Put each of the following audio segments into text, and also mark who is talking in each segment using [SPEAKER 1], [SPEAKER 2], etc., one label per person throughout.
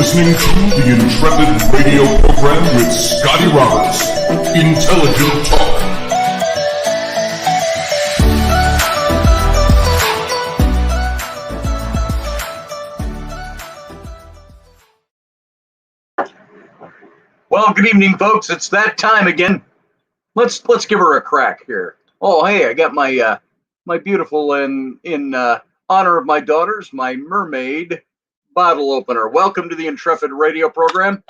[SPEAKER 1] listening to the Intrepid radio program with Scotty Roberts. Intelligent Talk.
[SPEAKER 2] Well, good evening, folks. It's that time again. Let's give her a crack here. Oh, hey, I got my my beautiful in honor of my daughters, my mermaid bottle opener. Welcome to the Intrepid radio program.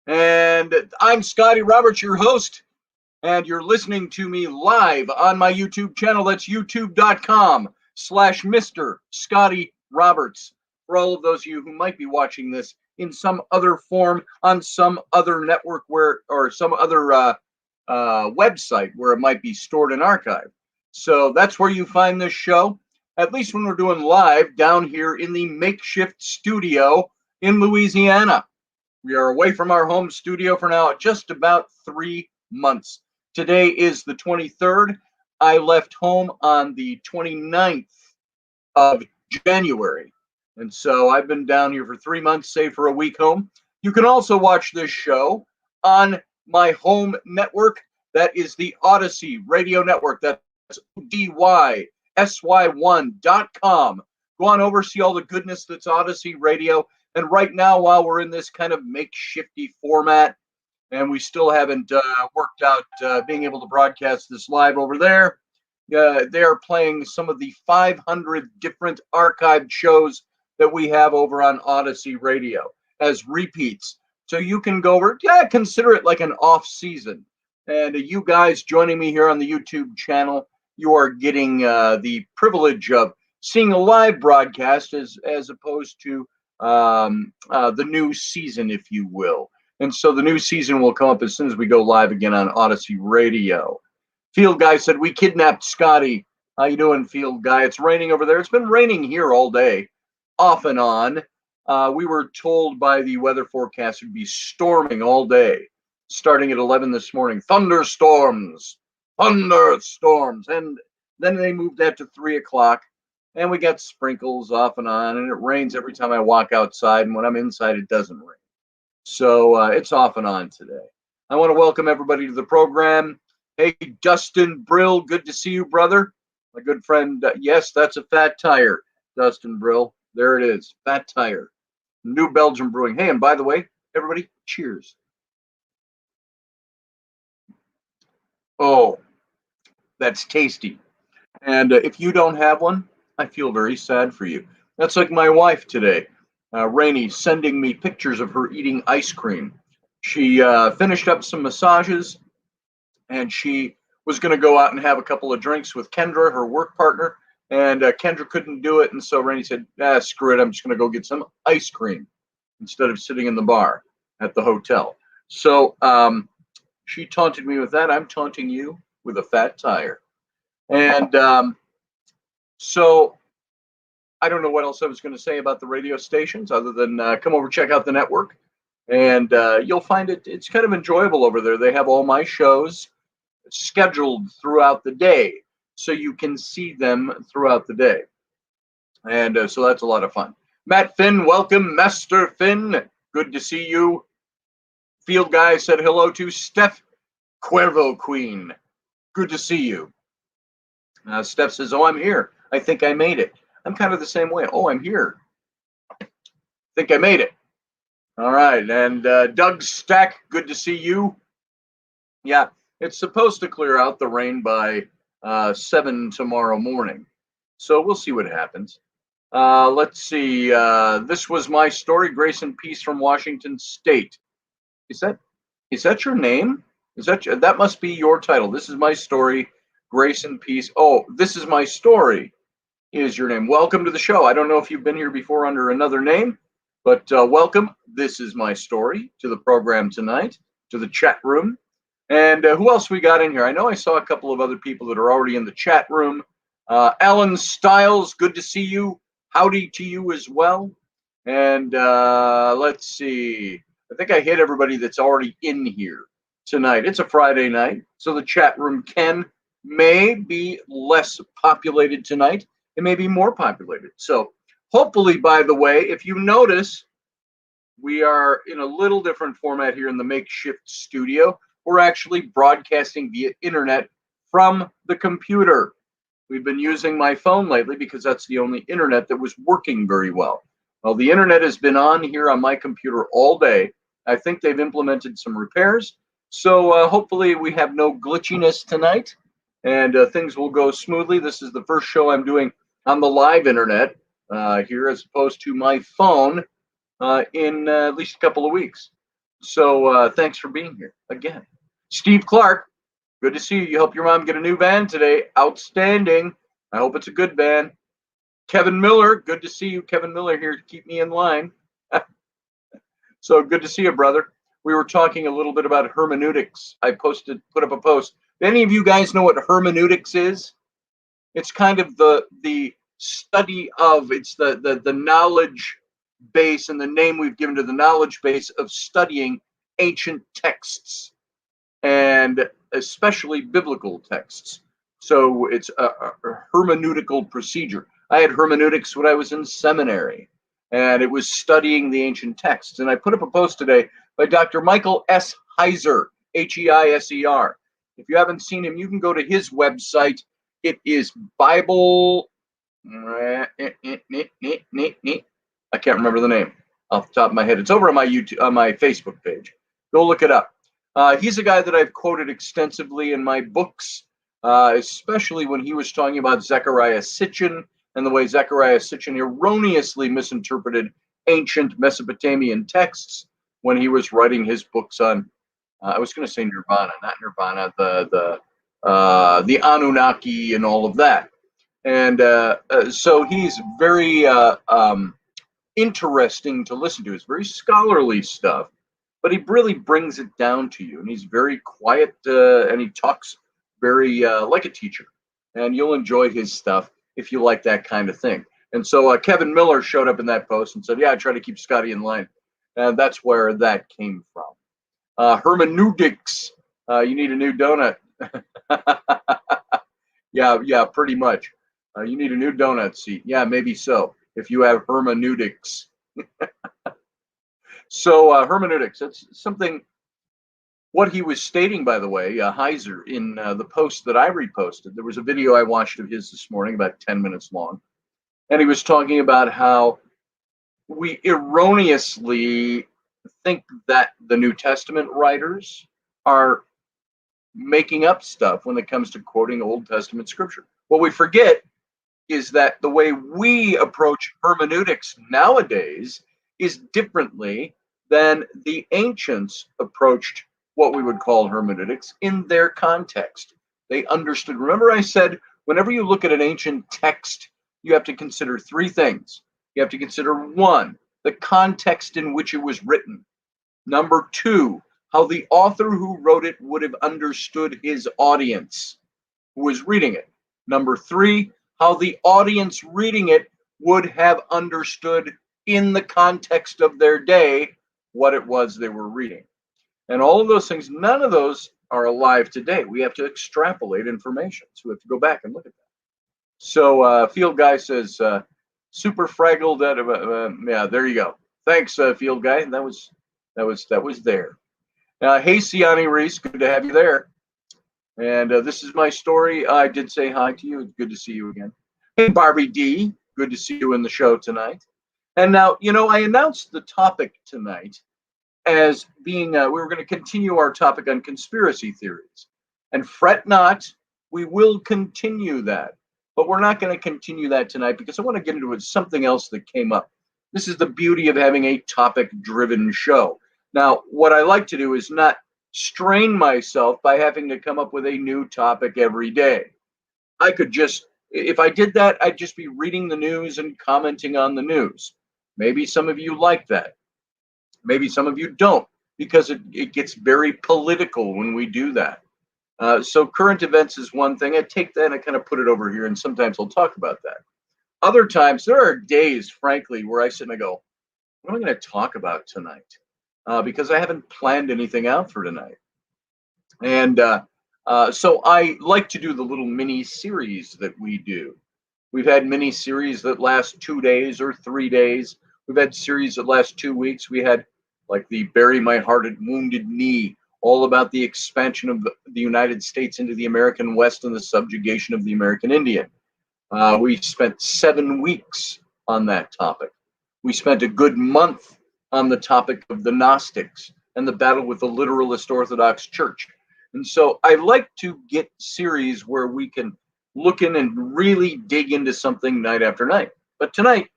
[SPEAKER 2] And I'm Scotty Roberts, your host, and you're listening to me live on my YouTube channel. That's youtube.com/Mr. Scotty Roberts. For all of those of you who might be watching this in some other form on some other network or some other website where it might be stored and archived. So that's where you find this show, at least when we're doing live down here in the Makeshift Studio in Louisiana. We are away from our home studio for now just about 3 months. Today is the 23rd. I left home on the 29th of January. And so I've been down here for 3 months, save for a week home. You can also watch this show on my home network. That is the Odyssey Radio Network. That's DYSY1.com. Go on over, see all the goodness that's Odyssey Radio. And right now, while we're in this kind of makeshifty format, and we still haven't worked out being able to broadcast this live over there, they are playing some of the 500 different archived shows that we have over on Odyssey Radio as repeats. So you can go over, consider it like an off season. And you guys joining me here on the YouTube channel, you are getting the privilege of seeing a live broadcast as opposed to the new season, if you will. And so the new season will come up as soon as we go live again on Odyssey Radio. Field Guy said, we kidnapped Scotty. How you doing, Field Guy? It's raining over there. It's been raining here all day, off and on. We were told by the weather forecast it would be storming all day, starting at 11 this morning. Thunderstorms. And then they moved that to 3 o'clock, and we got sprinkles off and on, and it rains every time I walk outside, and when I'm inside, it doesn't rain. So it's off and on today. I want to welcome everybody to the program. Hey, Dustin Brill, good to see you, brother. My good friend, yes, that's a fat tire, Dustin Brill. There it is, fat tire. New Belgium Brewing. Hey, and by the way, everybody, cheers. Oh, that's tasty. And if you don't have one, I feel very sad for you. That's like my wife today, Rainey, sending me pictures of her eating ice cream. She finished up some massages, and she was going to go out and have a couple of drinks with Kendra, her work partner, and Kendra couldn't do it, and so Rainey said, screw it, I'm just going to go get some ice cream instead of sitting in the bar at the hotel. So she taunted me with that. I'm taunting you with a fat tire. And so I don't know what else I was going to say about the radio stations other than come over, check out the network, and you'll find it's kind of enjoyable over there. They have all my shows scheduled throughout the day, so you can see them throughout the day. And so that's a lot of fun. Matt Finn, welcome. Master Finn, good to see you. Field Guy said hello to Steph Cuervo Queen. Good to see you. Steph says, oh, I'm here. I think I made it. I'm kind of the same way. Oh, I'm here. Think I made it. All right. And Doug Stack, good to see you. Yeah, it's supposed to clear out the rain by 7 tomorrow morning. So we'll see what happens. Let's see. This was my story, Grace and Peace from Washington State. Is that your name? That must be your title. This is my story, Grace and Peace. Oh, this is my story is your name. Welcome to the show. I don't know if you've been here before under another name, but welcome. This is my story to the program tonight, to the chat room. And who else we got in here? I know I saw a couple of other people that are already in the chat room. Alan Stiles, good to see you. Howdy to you as well. And let's see. I think I hit everybody that's already in here tonight. It's a Friday night, so the chat room may be less populated tonight. It may be more populated. So Hopefully, by the way, if you notice, we are in a little different format here in the Makeshift Studio. We're actually broadcasting via internet from the computer. We've been using my phone lately because that's the only internet that was working very well. Well, the internet has been on here on my computer all day. I think they've implemented some repairs. So hopefully we have no glitchiness tonight and things will go smoothly. This is the first show I'm doing on the live internet here as opposed to my phone in at least a couple of weeks. So thanks for being here again. Steve Clark, good to see you. You helped your mom get a new van today. Outstanding. I hope it's a good van. Kevin Miller, good to see you. Kevin Miller here to keep me in line. So good to see you, brother. We were talking a little bit about hermeneutics. I put up a post. Do any of you guys know what hermeneutics is? It's kind of the study of, it's the knowledge base, and the name we've given to the knowledge base of studying ancient texts, and especially biblical texts. So it's a hermeneutical procedure. I had hermeneutics when I was in seminary, and it was studying the ancient texts. And I put up a post today by Dr. Michael S. Heiser, Heiser. If you haven't seen him, you can go to his website. It is Bible. I can't remember the name off the top of my head. It's over on my Facebook page. Go look it up. He's a guy that I've quoted extensively in my books, especially when he was talking about Zecharia Sitchin and the way Zecharia Sitchin erroneously misinterpreted ancient Mesopotamian texts when he was writing his books on, I was going to say Nirvana, not Nirvana, the Anunnaki and all of that. And so he's very interesting to listen to. It's very scholarly stuff, but he really brings it down to you. And he's very quiet, and he talks very like a teacher. And you'll enjoy his stuff if you like that kind of thing. And so Kevin Miller showed up in that post and said, yeah, I try to keep Scotty in line. And that's where that came from. Hermeneutics, you need a new donut. Yeah, pretty much. You need a new donut seat. Yeah, maybe so, if you have hermeneutics. So hermeneutics, that's something, what he was stating, by the way, Heiser, in the post that I reposted. There was a video I watched of his this morning, about 10 minutes long. And he was talking about how we erroneously think that the New Testament writers are making up stuff when it comes to quoting Old Testament scripture. What we forget is that the way we approach hermeneutics nowadays is differently than the ancients approached what we would call hermeneutics in their context. They understood. Remember, I said, whenever you look at an ancient text, you have to consider three things. You have to consider, one, the context in which it was written. Number two, how the author who wrote it would have understood his audience who was reading it. Number three, how the audience reading it would have understood in the context of their day what it was they were reading. And all of those things, none of those are alive today. We have to extrapolate information. So we have to go back and look at that. So Field Guy says, super fraggled. Yeah, there you go. Thanks, Field Guy. That was there. Hey, Siani Reese, good to have you there. And this is my story. I did say hi to you. It's good to see you again. Hey, Barbie D, good to see you in the show tonight. And now, I announced the topic tonight as being, we were going to continue our topic on conspiracy theories. And fret not, we will continue that. But we're not going to continue that tonight because I want to get into something else that came up. This is the beauty of having a topic-driven show. Now, what I like to do is not strain myself by having to come up with a new topic every day. I could just, if I did that, I'd just be reading the news and commenting on the news. Maybe some of you like that. Maybe some of you don't, because it gets very political when we do that. So current events is one thing. I take that and I kind of put it over here, and sometimes I'll talk about that. Other times, there are days, frankly, where I sit and I go, what am I going to talk about tonight? Because I haven't planned anything out for tonight. And so I like to do the little mini series that we do. We've had mini series that last 2 days or 3 days. We've had series that last 2 weeks. We had like the Bury My Heart at Wounded Knee, all about the expansion of the United States into the American West and the subjugation of the American Indian. We spent 7 weeks on that topic. We spent a good month on the topic of the Gnostics and the battle with the literalist Orthodox Church. And so I like to get series where we can look in and really dig into something night after night. But tonight,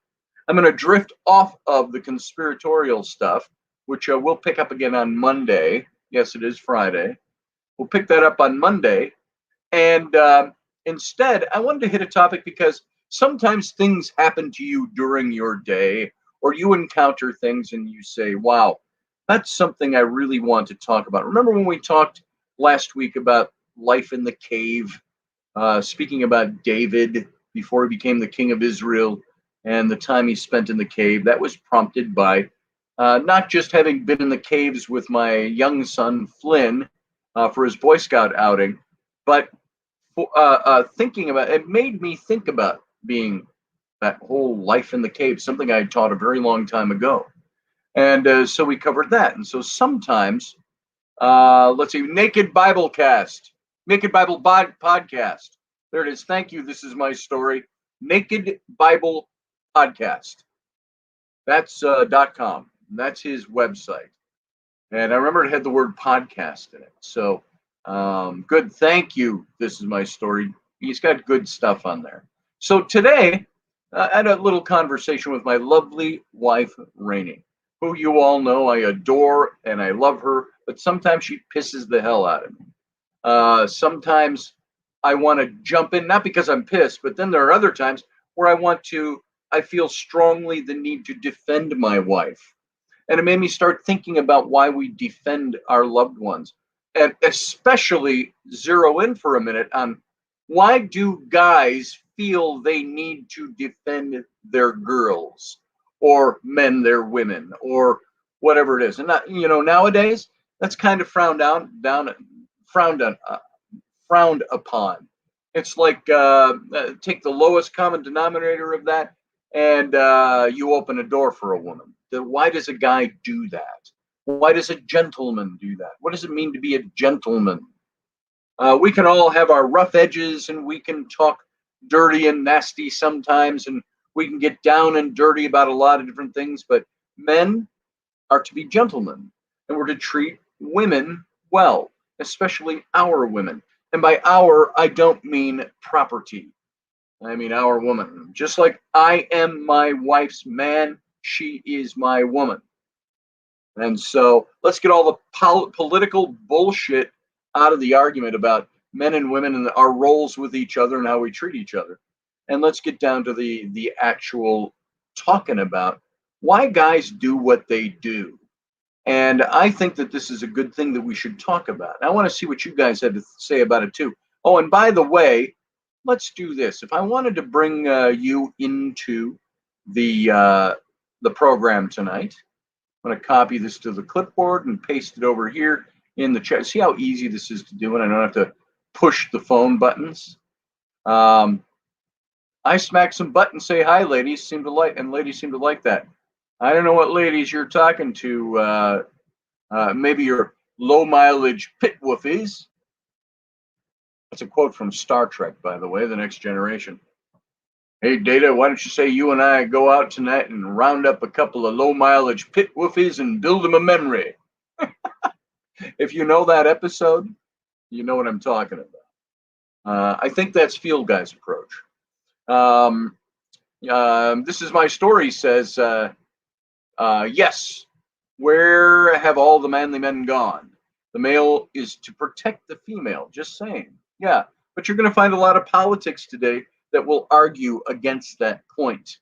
[SPEAKER 2] I'm going to drift off of the conspiratorial stuff, which we'll pick up again on Monday. Yes, it is Friday. We'll pick that up on Monday. And instead, I wanted to hit a topic because sometimes things happen to you during your day, or you encounter things and you say, wow, that's something I really want to talk about. Remember when we talked last week about life in the cave, speaking about David before he became the king of Israel and the time he spent in the cave? That was prompted by not just having been in the caves with my young son, Flynn, for his Boy Scout outing, but thinking about it made me think about being that whole life in the cave, something I had taught a very long time ago. And so we covered that. And so sometimes, let's see, Naked Bible Podcast, Naked Bible Podcast. There it is. Thank you. This is my story. Naked Bible Podcast. That's .com. That's his website. And I remember it had the word podcast in it. So good. Thank you. This is my story. He's got good stuff on there. So today, I had a little conversation with my lovely wife, Rainey, who you all know I adore and I love her, but sometimes she pisses the hell out of me. Sometimes I want to jump in, not because I'm pissed, but then there are other times where I feel strongly the need to defend my wife. And it made me start thinking about why we defend our loved ones, and especially zero in for a minute on why do guys feel they need to defend their girls or men their women or whatever it is. And not, nowadays that's kind of frowned upon. It's like take the lowest common denominator of that, and you open a door for a woman. Why does a guy do that? Why does a gentleman do that? What does it mean to be a gentleman? We can all have our rough edges, and we can talk dirty and nasty sometimes, and we can get down and dirty about a lot of different things, but men are to be gentlemen, and we're to treat women well, especially our women. And by our, I don't mean property. I mean our woman. Just like I am my wife's man, she is my woman. And so let's get all the political bullshit out of the argument about men and women and our roles with each other and how we treat each other. And let's get down to the actual talking about why guys do what they do. And I think that this is a good thing that we should talk about. I want to see what you guys had to say about it too. Oh, and by the way, let's do this. If I wanted to bring you into the program tonight, I'm going to copy this to the clipboard and paste it over here in the chat. See how easy this is to do, and I don't have to push the phone buttons. I smack some buttons, say hi, ladies. Ladies seem to like that. I don't know what ladies you're talking to. Maybe your low mileage pit woofies. That's a quote from Star Trek, by the way, The Next Generation. Hey, Data, why don't you say you and I go out tonight and round up a couple of low mileage pit woofies and build them a memory? If you know that episode, you know what I'm talking about. I think that's Field Guy's approach. This is my story says, yes, where have all the manly men gone? The male is to protect the female, just saying. Yeah, but you're going to find a lot of politics today that will argue against that point.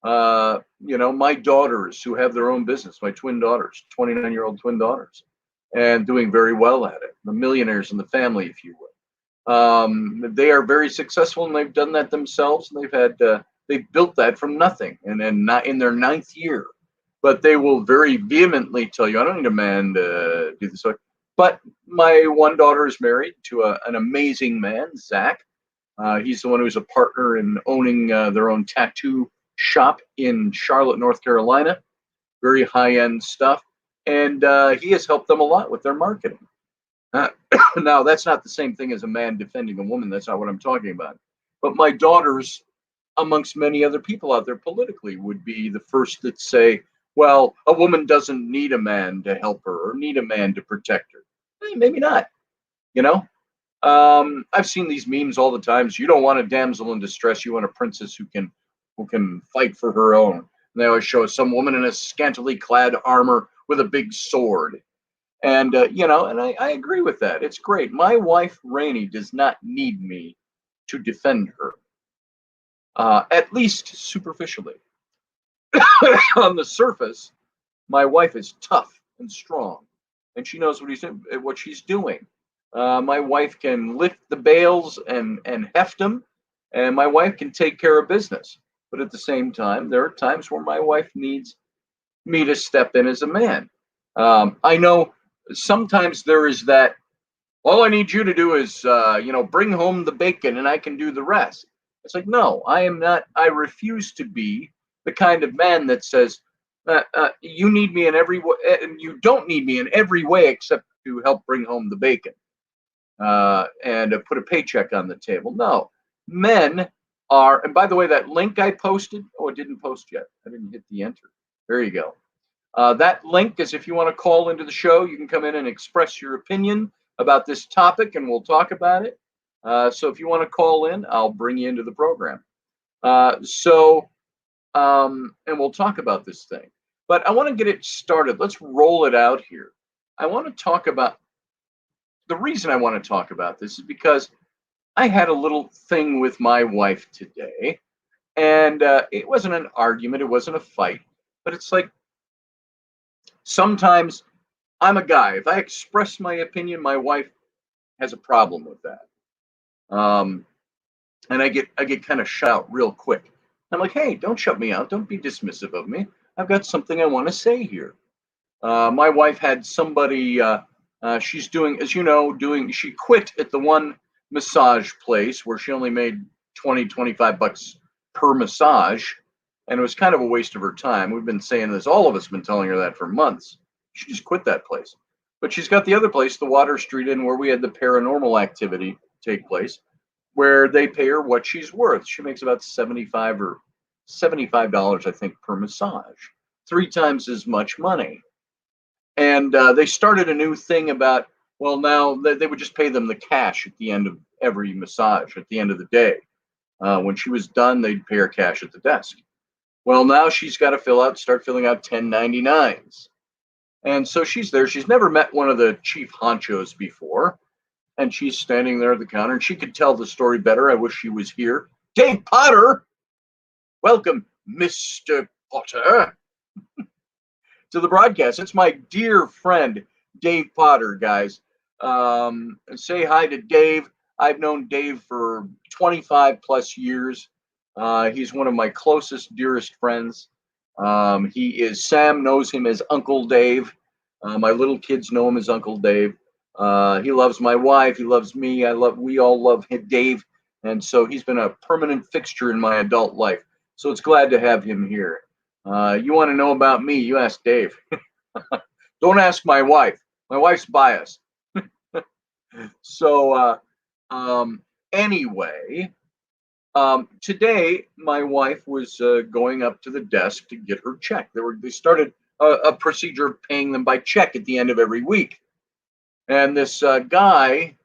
[SPEAKER 2] My daughters who have their own business, my twin daughters, 29-year-old twin daughters, and doing very well at it. The millionaires in the family, if you will. They are very successful, and they've done that themselves, and they've built that from nothing, and then not in their 9th year. But they will very vehemently tell you, I don't need a man to do this. But my one daughter is married to an amazing man, Zach. He's the one who's a partner in owning their own tattoo shop in Charlotte, North Carolina. Very high-end stuff. And he has helped them a lot with their marketing. Now, that's not the same thing as a man defending a woman. That's not what I'm talking about. But my daughters, amongst many other people out there politically, would be the first that say, well, a woman doesn't need a man to help her or need a man to protect her. Maybe not, you know? I've seen these memes all the time. So you don't want a damsel in distress. You want a princess who can fight for her own. And they always show some woman in a scantily clad armor with a big sword. And, and I agree with that. It's great. My wife, Rainey, does not need me to defend her, at least superficially. On the surface, my wife is tough and strong, and she knows what she's doing. My wife can lift the bales and heft them, and my wife can take care of business. But at the same time, there are times where my wife needs me to step in as a man. I know sometimes there is that, all I need you to do is, bring home the bacon and I can do the rest. It's like, no, I am not. I refuse to be the kind of man that says, you need me in every way, and you don't need me in every way except to help bring home the bacon and put a paycheck on the table. No, men are, and by the way, that link I posted, it didn't post yet. I didn't hit the enter. There you go. That link is if you want to call into the show, you can come in and express your opinion about this topic and we'll talk about it. So if you want to call in, I'll bring you into the program. And we'll talk about this thing. But I want to get it started. Let's roll it out here. I want to talk about, the reason I want to talk about this is because I had a little thing with my wife today. And it wasn't an argument. It wasn't a fight. But it's like, sometimes I'm a guy. If I express my opinion, my wife has a problem with that. And I get kind of shut out real quick. I'm like, hey, don't shut me out. Don't be dismissive of me. I've got something I want to say here. My wife had somebody, she's doing, as you know, she quit at the one massage place where she only made $20-25 per massage. And it was kind of a waste of her time. We've been saying this, all of us have been telling her that for months. She just quit that place. But she's got the other place, the Water Street Inn, where we had the paranormal activity take place, where they pay her what she's worth. She makes about $75, I think, per massage. 3 times as much money. And they started a new thing about, well, now they would just pay them the cash at the end of every massage, at the end of the day. When she was done, they'd pay her cash at the desk. Well, now she's got to start filling out 1099s. And so she's there. She's never met one of the chief honchos before. And she's standing there at the counter, and she could tell the story better. I wish she was here. Dave Potter! Welcome, Mr. Potter, to the broadcast. It's my dear friend, Dave Potter, guys. Say hi to Dave. I've known Dave for 25 plus years. He's one of my closest, dearest friends. Sam knows him as Uncle Dave. My little kids know him as Uncle Dave. He loves my wife. He loves me. We all love Dave. And so he's been a permanent fixture in my adult life. So it's glad to have him here. You want to know about me, you ask Dave. Don't ask my wife. My wife's biased. So anyway, today my wife was going up to the desk to get her check. They started a procedure of paying them by check at the end of every week. And this guy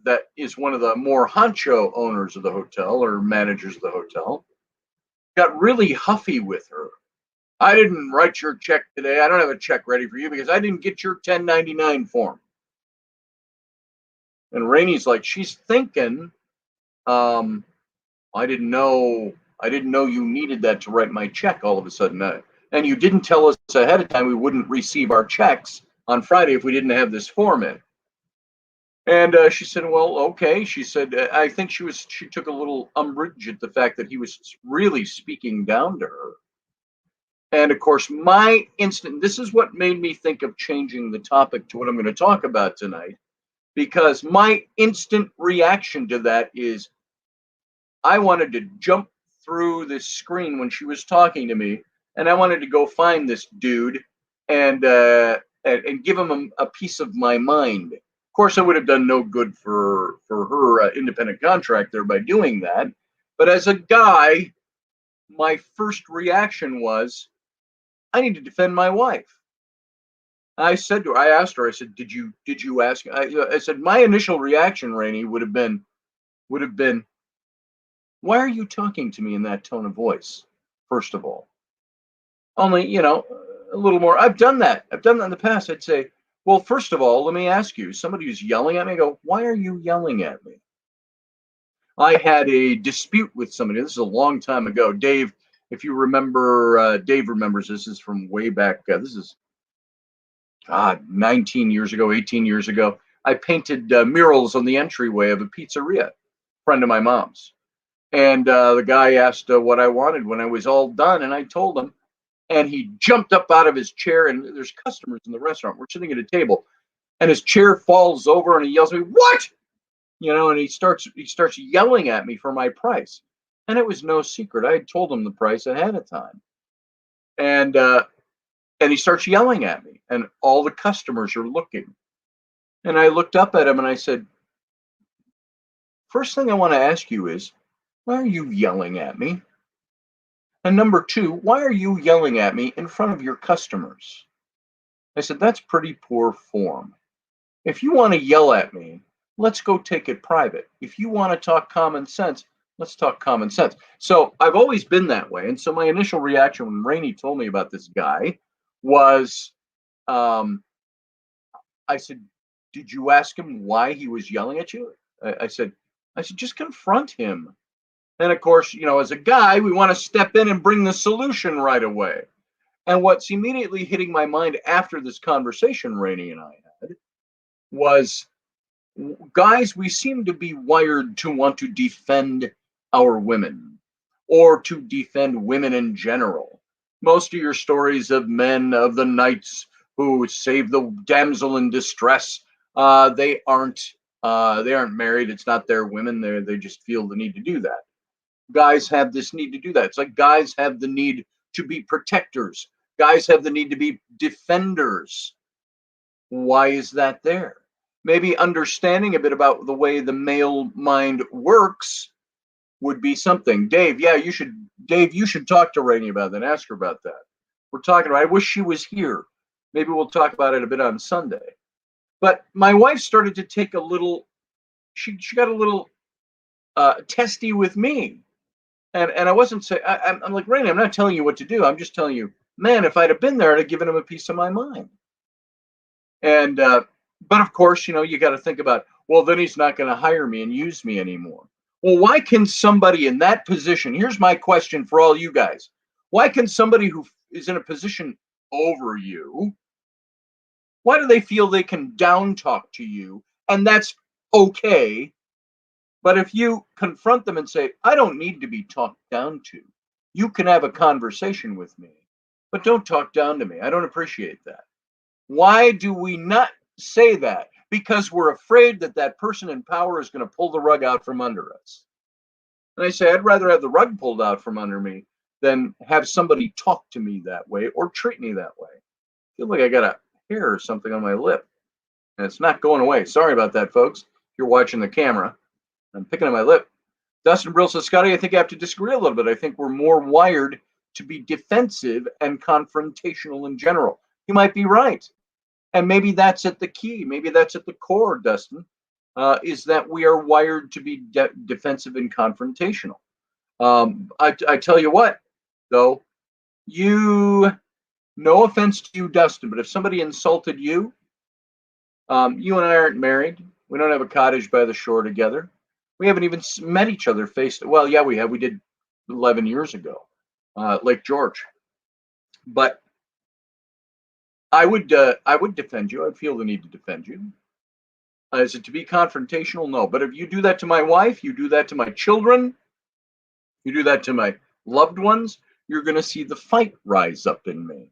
[SPEAKER 2] that is one of the more honcho owners of the hotel or managers of the hotel got really huffy with her. I didn't write your check today. I don't have a check ready for you because I didn't get your 1099 form. And Rainey's like, she's thinking, I didn't know you needed that to write my check all of a sudden. And you didn't tell us ahead of time we wouldn't receive our checks on Friday if we didn't have this form in. And she said, well, okay. She said, I think she took a little umbrage at the fact that he was really speaking down to her. And of course, this is what made me think of changing the topic to what I'm going to talk about tonight, because my instant reaction to that is I wanted to jump through this screen when she was talking to me, and I wanted to go find this dude and give him a piece of my mind. Of course, I would have done no good for her independent contractor by doing that. But as a guy, my first reaction was, I need to defend my wife. I asked her, I said, did you ask? I said, my initial reaction, Rainey, would have been, why are you talking to me in that tone of voice? First of all, only, a little more. I've done that in the past. I'd say, well, first of all, let me ask you, somebody who's yelling at me, I go, why are you yelling at me? I had a dispute with somebody. This is a long time ago. Dave, if you remember, Dave remembers this is from way back. This is 19 years ago, 18 years ago. I painted murals on the entryway of a pizzeria, friend of my mom's. And the guy asked what I wanted when I was all done, and I told him. And he jumped up out of his chair, and there's customers in the restaurant. We're sitting at a table, and his chair falls over, and he yells at me, "What?" And he starts yelling at me for my price. And it was no secret. I had told him the price ahead of time. And he starts yelling at me, and all the customers are looking. And I looked up at him and I said, first thing I want to ask you is, why are you yelling at me? And number two, why are you yelling at me in front of your customers? I said, that's pretty poor form. If you want to yell at me, let's go take it private. If you want to talk common sense, let's talk common sense. So I've always been that way. And so my initial reaction when Rainey told me about this guy was, I said, did you ask him why he was yelling at you? I said, just confront him. And of course, as a guy, we want to step in and bring the solution right away. And what's immediately hitting my mind after this conversation Rainey and I had was, guys, we seem to be wired to want to defend our women or to defend women in general. Most of your stories of men, of the knights who save the damsel in distress, they aren't married. It's not their women. They just feel the need to do that. Guys have this need to do that. It's like guys have the need to be protectors. Guys have the need to be defenders. Why is that there? Maybe understanding a bit about the way the male mind works would be something. Dave, you should talk to Rainey about that. Ask her about that. We're talking about, I wish she was here. Maybe we'll talk about it a bit on Sunday. But my wife started to take a little, she got a little testy with me. And I wasn't saying, I'm like, Rainey, I'm not telling you what to do. I'm just telling you, man, if I'd have been there, I'd have given him a piece of my mind. And, but of course, you got to think about, well, then he's not going to hire me and use me anymore. Well, why can somebody in that position, here's my question for all you guys. Why can somebody who is in a position over you, why do they feel they can down talk to you? And that's okay. But if you confront them and say, I don't need to be talked down to, you can have a conversation with me, but don't talk down to me. I don't appreciate that. Why do we not say that? Because we're afraid that that person in power is going to pull the rug out from under us. And I say, I'd rather have the rug pulled out from under me than have somebody talk to me that way or treat me that way. I feel like I got a hair or something on my lip, and it's not going away. Sorry about that, folks. If you're watching the camera, I'm picking at my lip. Dustin Brill says, Scotty, I think I have to disagree a little bit. I think we're more wired to be defensive and confrontational in general. You might be right. And maybe that's at the key. Maybe that's at the core, Dustin, is that we are wired to be defensive and confrontational. I tell you what, though, no offense to you, Dustin, but if somebody insulted you, you and I aren't married. We don't have a cottage by the shore together. We haven't even met each other well, yeah, we have. We did 11 years ago, Lake George. But I would defend you. I'd feel the need to defend you. Is it to be confrontational? No. But if you do that to my wife, you do that to my children, you do that to my loved ones, you're going to see the fight rise up in me.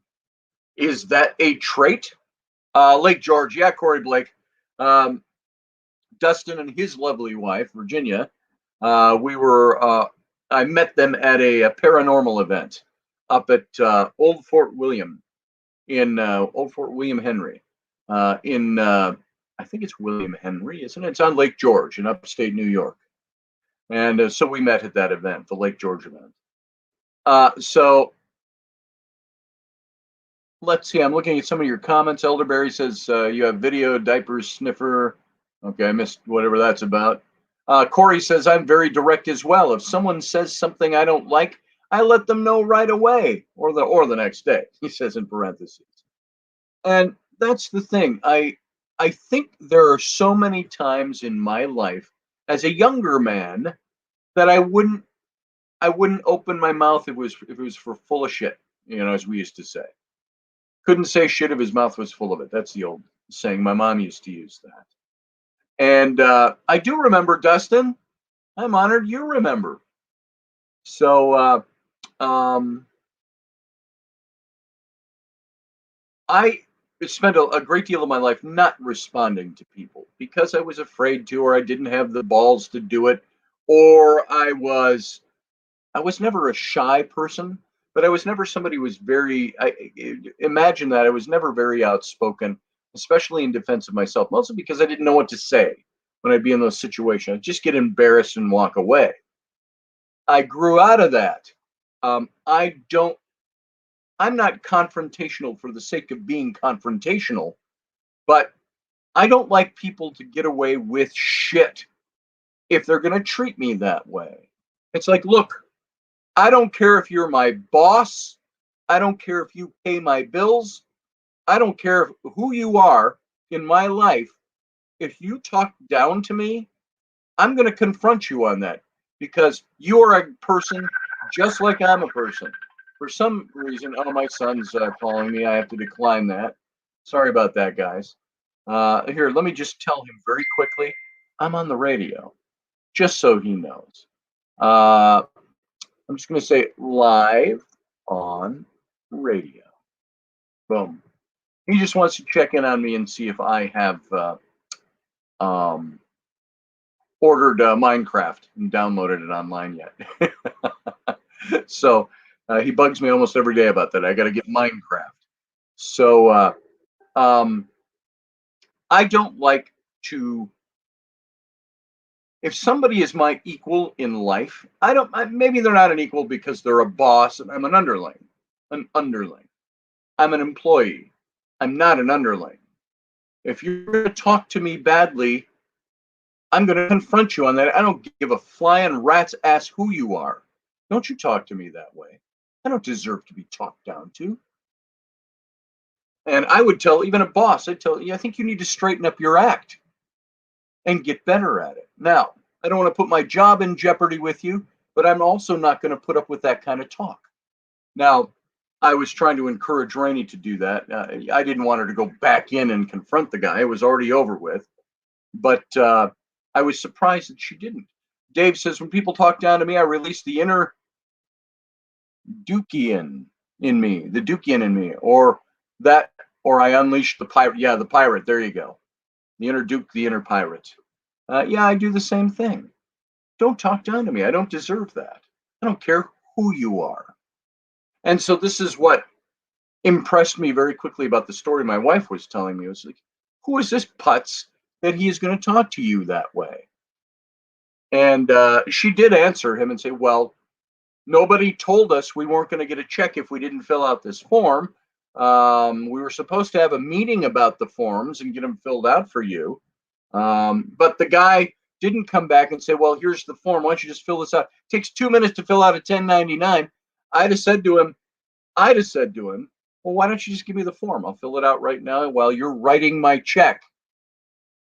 [SPEAKER 2] Is that a trait? Lake George, yeah, Corey Blake. Dustin and his lovely wife, Virginia, I met them at a paranormal event up at Old Fort William Old Fort William Henry in I think it's William Henry, isn't it? It's on Lake George in upstate New York. And so we met at that event, the Lake George event. So let's see. I'm looking at some of your comments. Elderberry says you have video, diapers, sniffer. Okay, I missed whatever that's about. Corey says I'm very direct as well. If someone says something I don't like, I let them know right away, or the next day. He says in parentheses. And that's the thing. I think there are so many times in my life as a younger man that I wouldn't open my mouth if it was for full of shit, as we used to say. Couldn't say shit if his mouth was full of it. That's the old saying. My mom used to use that. And I do remember, Dustin. I'm honored you remember. So I spent a great deal of my life not responding to people because I was afraid to, or I didn't have the balls to do it, or I was never a shy person, but I was never somebody who was imagine that I was never very outspoken, especially in defense of myself, mostly because I didn't know what to say when I'd be in those situations. I'd just get embarrassed and walk away. I grew out of that. I'm not confrontational for the sake of being confrontational, but I don't like people to get away with shit if they're going to treat me that way. It's like, look, I don't care if you're my boss. I don't care if you pay my bills. I don't care who you are in my life. If you talk down to me, I'm going to confront you on that because you are a person just like I'm a person. For some reason, oh, my son's calling me. I have to decline that. Sorry about that, guys. Here, let me just tell him very quickly. I'm on the radio, just so he knows. I'm just going to say live on radio. Boom. He just wants to check in on me and see if I have ordered Minecraft and downloaded it online yet. So he bugs me almost every day about that. I got to get Minecraft. So I don't like to. If somebody is my equal in life, maybe they're not an equal because they're a boss and I'm an underling. I'm an employee. I'm not an underling. If you're going to talk to me badly, I'm going to confront you on that. I don't give a flying rat's ass who you are. Don't you talk to me that way. I don't deserve to be talked down to. And I would tell even a boss, I'd tell you, I think you need to straighten up your act and get better at it. Now, I don't want to put my job in jeopardy with you, but I'm also not going to put up with that kind of talk. Now, I was trying to encourage Rainey to do that. I didn't want her to go back in and confront the guy. It was already over with. But I was surprised that she didn't. Dave says, when people talk down to me, I release the inner Dukian in me, or I unleash the pirate. Yeah, the pirate. There you go. The inner Duke, the inner pirate. Yeah, I do the same thing. Don't talk down to me. I don't deserve that. I don't care who you are. And so this is what impressed me very quickly about the story my wife was telling me. It was like, who is this putz that he is going to talk to you that way? And she did answer him and say, well, nobody told us we weren't going to get a check if we didn't fill out this form. We were supposed to have a meeting about the forms and get them filled out for you. But the guy didn't come back and say, well, here's the form. Why don't you just fill this out? It takes 2 minutes to fill out a 1099. I'd have said to him, well, why don't you just give me the form? I'll fill it out right now while you're writing my check.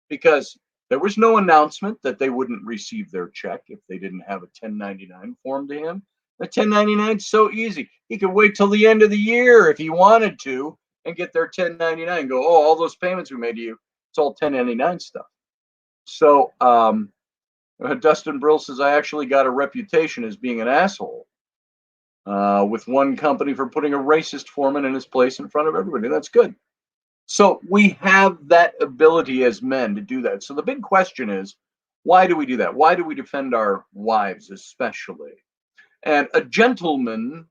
[SPEAKER 2] Because there was no announcement that they wouldn't receive their check if they didn't have a 1099 form to him. The 1099 is so easy. He could wait till the end of the year if he wanted to and get their 1099 and go, oh, all those payments we made to you, it's all 1099 stuff. So Dustin Brill says, I actually got a reputation as being an asshole with one company for putting a racist foreman in his place in front of everybody. That's good. So we have that ability as men to do that. So the big question is, why do we do that? Why do we defend our wives especially? And a gentleman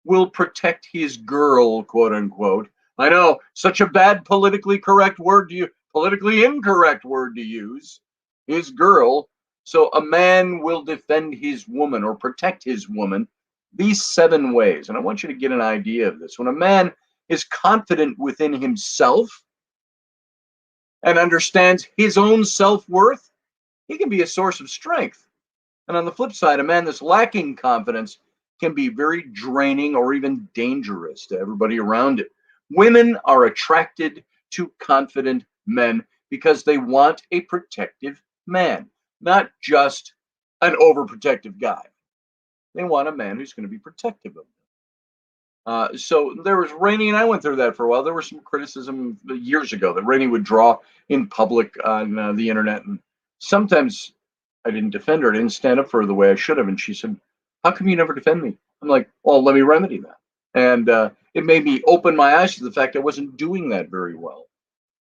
[SPEAKER 2] will protect his girl, quote unquote. I know, such a bad politically incorrect word to use, his girl. So a man will defend his woman or protect his woman these 7 ways. And I want you to get an idea of this. When a man is confident within himself and understands his own self worth, he can be a source of strength. And on the flip side, a man that's lacking confidence can be very draining or even dangerous to everybody around it. Women are attracted to confident men because they want a protective man, not just an overprotective guy. They want a man who's going to be protective of them. So there was Rainey, and I went through that for a while. There was some criticism years ago that Rainey would draw in public on the internet, and sometimes I didn't defend her. I didn't stand up for her the way I should have. And she said, "How come you never defend me?" I'm like, "Well, let me remedy that." And it made me open my eyes to the fact I wasn't doing that very well.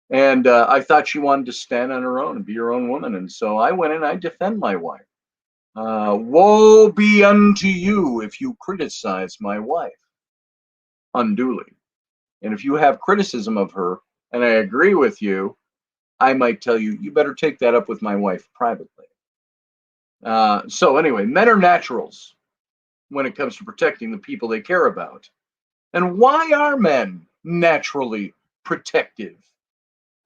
[SPEAKER 2] And I thought she wanted to stand on her own and be her own woman. And so I went and I defend my wife. Woe be unto you if you criticize my wife unduly. And if you have criticism of her, and I agree with you, I might tell you, you better take that up with my wife privately. So anyway, men are naturals when it comes to protecting the people they care about. And why are men naturally protective?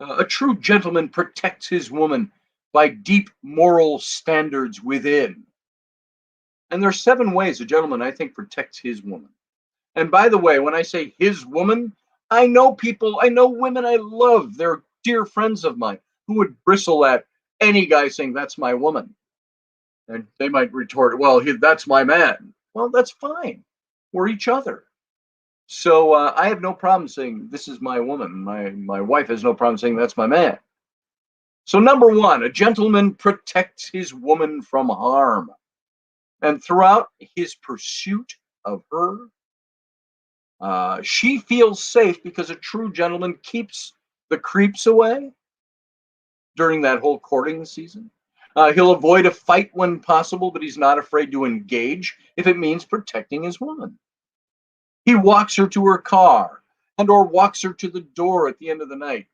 [SPEAKER 2] A true gentleman protects his woman by deep moral standards within. And there's 7 ways a gentleman, I think, protects his woman. And by the way, when I say his woman, I know women I love. They're dear friends of mine who would bristle at any guy saying, "That's my woman." And they might retort, "Well, that's my man." Well, that's fine. We're each other. So I have no problem saying, "This is my woman." My wife has no problem saying, "That's my man." So, number 1, a gentleman protects his woman from harm. And throughout his pursuit of her, she feels safe because a true gentleman keeps the creeps away during that whole courting season. He'll avoid a fight when possible, but he's not afraid to engage if it means protecting his woman. He walks her to her car and or walks her to the door at the end of the night,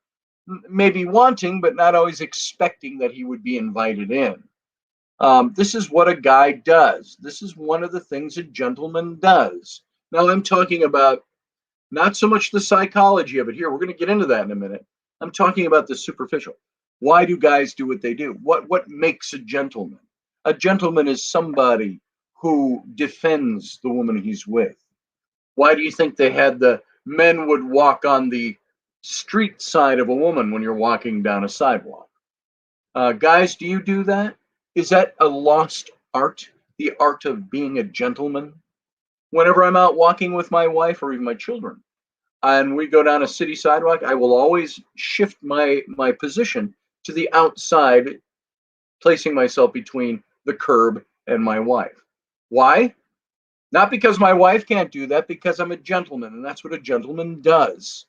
[SPEAKER 2] maybe wanting, but not always expecting that he would be invited in. This is what a guy does. This is one of the things a gentleman does. Now, I'm talking about not so much the psychology of it here. We're going to get into that in a minute. I'm talking about the superficial. Why do guys do what they do? What makes a gentleman? A gentleman is somebody who defends the woman he's with. Why do you think they had the men would walk on the street side of a woman when you're walking down a sidewalk? Guys, do you do that? Is that a lost art? The art of being a gentleman? Whenever I'm out walking with my wife or even my children, and we go down a city sidewalk, I will always shift my position to the outside, placing myself between the curb and my wife. Why? Not because my wife can't do that, because I'm a gentleman, and that's what a gentleman does.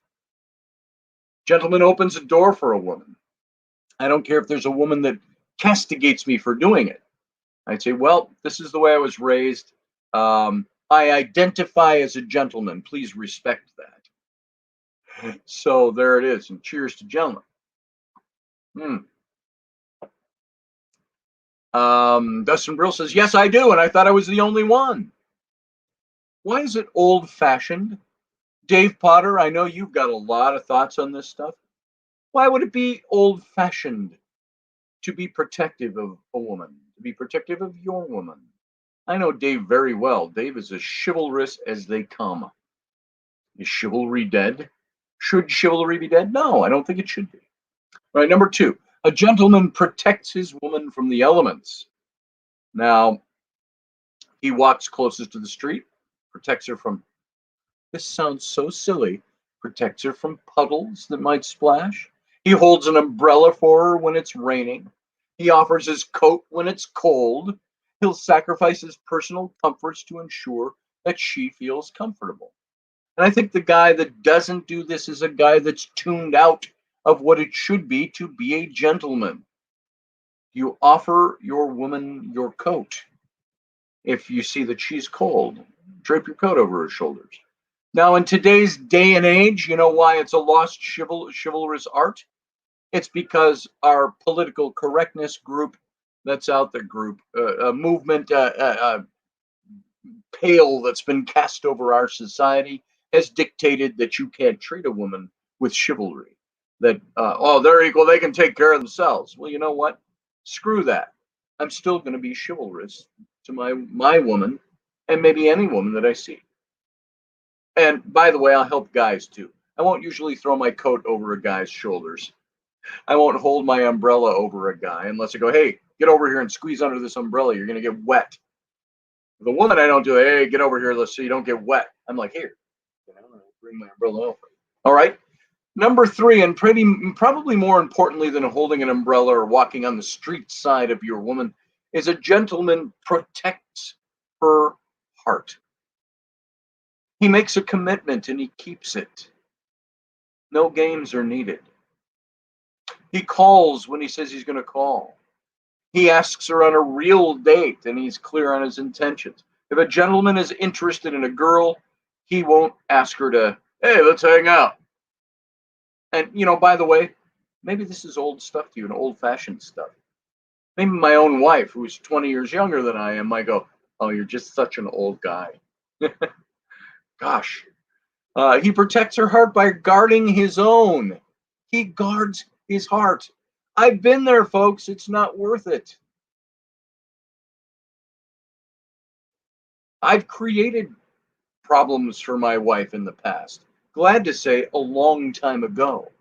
[SPEAKER 2] Gentleman opens a door for a woman. I don't care if there's a woman that castigates me for doing it. I'd say, well, this is the way I was raised. I identify as a gentleman. Please respect that. So there it is. And cheers to gentlemen. Dustin Brill says, yes, I do. And I thought I was the only one. Why is it old fashioned? Dave Potter, I know you've got a lot of thoughts on this stuff. Why would it be old fashioned to be protective of a woman, to be protective of your woman? I know Dave very well. Dave is as chivalrous as they come. Is chivalry dead? Should chivalry be dead? No, I don't think it should be. All right, number 2, a gentleman protects his woman from the elements. Now, he walks closest to the street, protects her from, this sounds so silly, protects her from puddles that might splash. He holds an umbrella for her when it's raining. He offers his coat when it's cold. He'll sacrifice his personal comforts to ensure that she feels comfortable. And I think the guy that doesn't do this is a guy that's tuned out of what it should be to be a gentleman. You offer your woman your coat. If you see that she's cold, drape your coat over her shoulders. Now, in today's day and age, you know why it's a lost chivalrous art? It's because our political correctness group, that's out there, a movement, pale that's been cast over our society, has dictated that you can't treat a woman with chivalry. That, oh, they're equal, they can take care of themselves. Well, you know what? Screw that. I'm still going to be chivalrous to my woman, and maybe any woman that I see. And by the way, I'll help guys too. I won't usually throw my coat over a guy's shoulders. I won't hold my umbrella over a guy unless I go, hey, get over here and squeeze under this umbrella. You're going to get wet. With a woman, I don't do, hey, get over here so you don't get wet. I'm like, here, bring my umbrella over. All right. Number 3, and probably more importantly than holding an umbrella or walking on the street side of your woman, is a gentleman protects her heart. He makes a commitment and he keeps it. No games are needed. He calls when he says he's going to call. He asks her on a real date and he's clear on his intentions. If a gentleman is interested in a girl, he won't ask her to, hey, let's hang out. And, you know, by the way, maybe this is old stuff to you, and old-fashioned stuff. Maybe my own wife, who's 20 years younger than I am, might go, oh, you're just such an old guy. Gosh. He protects her heart by guarding his own. He guards his heart. I've been there, folks. It's not worth it. I've created problems for my wife in the past. Glad to say, a long time ago.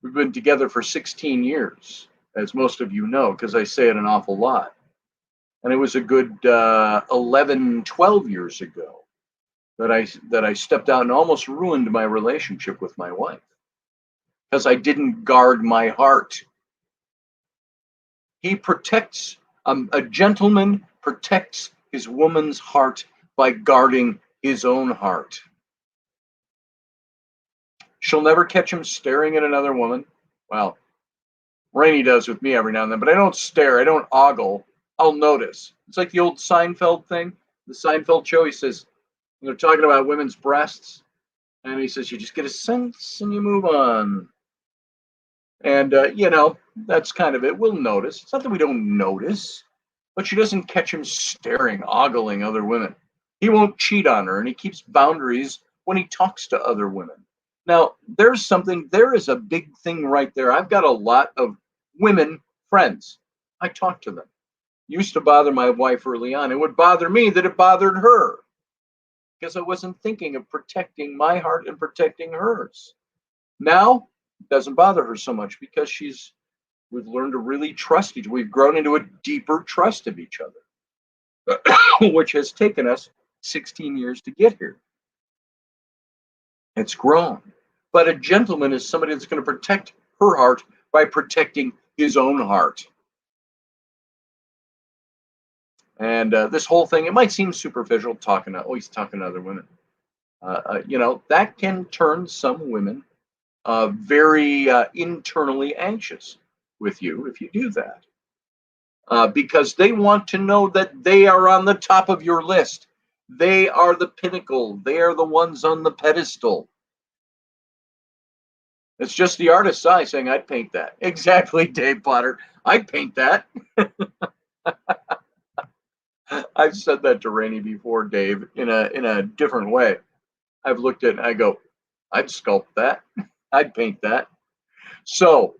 [SPEAKER 2] We've been together for 16 years, as most of you know, because I say it an awful lot. And it was a good 11, 12 years ago that I stepped out and almost ruined my relationship with my wife because I didn't guard my heart. He protects, a gentleman protects his woman's heart by guarding his own heart. She'll never catch him staring at another woman. Well, Rainey does with me every now and then, but I don't stare. I don't ogle. I'll notice. It's like the old Seinfeld thing. The Seinfeld show, he says, they're talking about women's breasts. And he says, you just get a sense and you move on. And, you know, that's kind of it. We'll notice. It's not that we don't notice, but she doesn't catch him staring, ogling other women. He won't cheat on her, and he keeps boundaries when he talks to other women. Now, there is a big thing right there. I've got a lot of women friends. I talk to them. Used to bother my wife early on. It would bother me that it bothered her because I wasn't thinking of protecting my heart and protecting hers. Now, it doesn't bother her so much because we've learned to really trust each other. We've grown into a deeper trust of each other, which has taken us 16 years to get here. It's grown. But a gentleman is somebody that's going to protect her heart by protecting his own heart. And this whole thing, it might seem superficial, he's talking to other women. You know, that can turn some women very internally anxious with you if you do that. Because they want to know that they are on the top of your list. They are the pinnacle. They are the ones on the pedestal. It's just the artist's eye saying, I'd paint that. Exactly, Dave Potter. I'd paint that. I've said that to Rainey before, Dave, in a different way. I've looked at it and I go, I'd sculpt that. I'd paint that. So,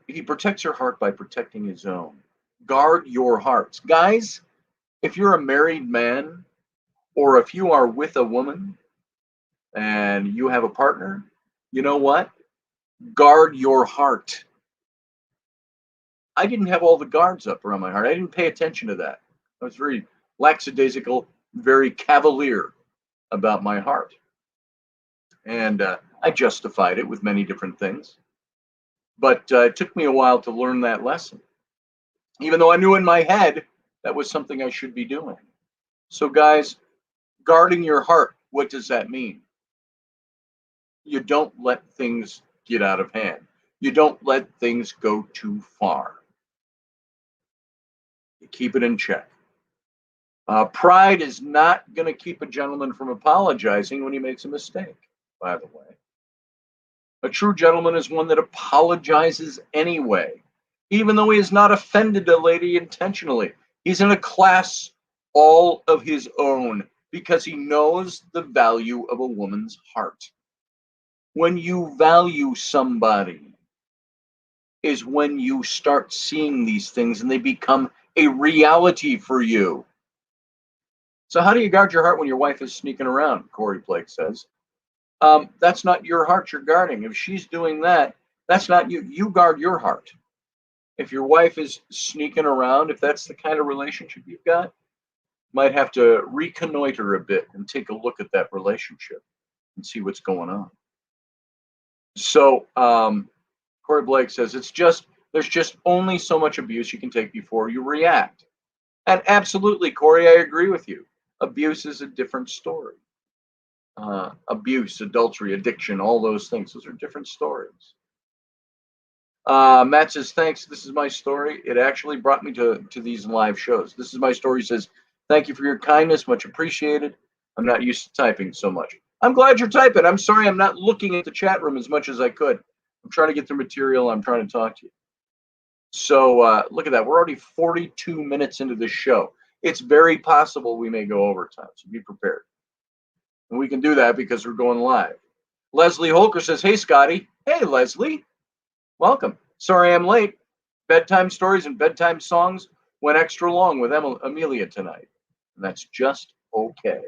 [SPEAKER 2] he protects her heart by protecting his own. Guard your hearts. Guys, if you're a married man or if you are with a woman and you have a partner, you know what? Guard your heart. I didn't have all the guards up around my heart. I didn't pay attention to that. I was very lackadaisical, very cavalier about my heart. And I justified it with many different things. But it took me a while to learn that lesson. Even though I knew in my head that was something I should be doing. So, guys, guarding your heart, what does that mean? You don't let things get out of hand. You don't let things go too far. You keep it in check. Pride is not going to keep a gentleman from apologizing when he makes a mistake, by the way. A true gentleman is one that apologizes anyway, even though he has not offended a lady intentionally. He's in a class all of his own because he knows the value of a woman's heart. When you value somebody is when you start seeing these things and they become a reality for you. So how do you guard your heart when your wife is sneaking around? Corey Blake says. That's not your heart you're guarding. If she's doing that, that's not you. You guard your heart. If your wife is sneaking around, if that's the kind of relationship you've got, might have to reconnoiter a bit and take a look at that relationship and see what's going on. So Corey Blake says there's just only so much abuse you can take before you react. And absolutely, Corey, I agree with you. Abuse is a different story. Abuse, adultery, addiction, all those things. Those are different stories. Matt says, thanks. This is my story. It actually brought me to these live shows. This is my story. He says, thank you for your kindness. Much appreciated. I'm not used to typing so much. I'm glad you're typing. I'm sorry I'm not looking at the chat room as much as I could. I'm trying to get the material. I'm trying to talk to you. So look at that. We're already 42 minutes into the show. It's very possible we may go overtime, so be prepared. And we can do that because we're going live. Leslie Holker says, hey, Scotty. Hey, Leslie. Welcome. Sorry I'm late. Bedtime stories and bedtime songs went extra long with Amelia tonight. And that's just okay.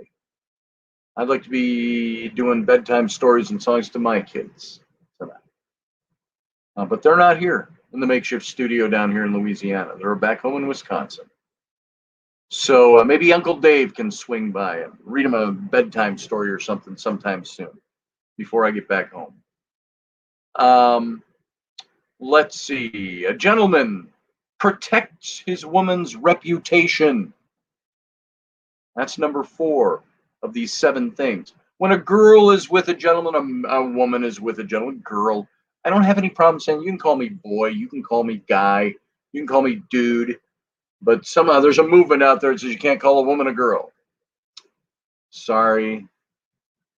[SPEAKER 2] I'd like to be doing bedtime stories and songs to my kids tonight. But they're not here in the Makeshift Studio down here in Louisiana. They're back home in Wisconsin. So maybe Uncle Dave can swing by and read him a bedtime story or something sometime soon before I get back home. Let's see. A gentleman protects his woman's reputation. That's number 4 of these 7 things. When a girl is with a gentleman, a woman is with a gentleman, girl, I don't have any problem saying you can call me boy, you can call me guy, you can call me dude, but somehow there's a movement out there that says you can't call a woman a girl. Sorry.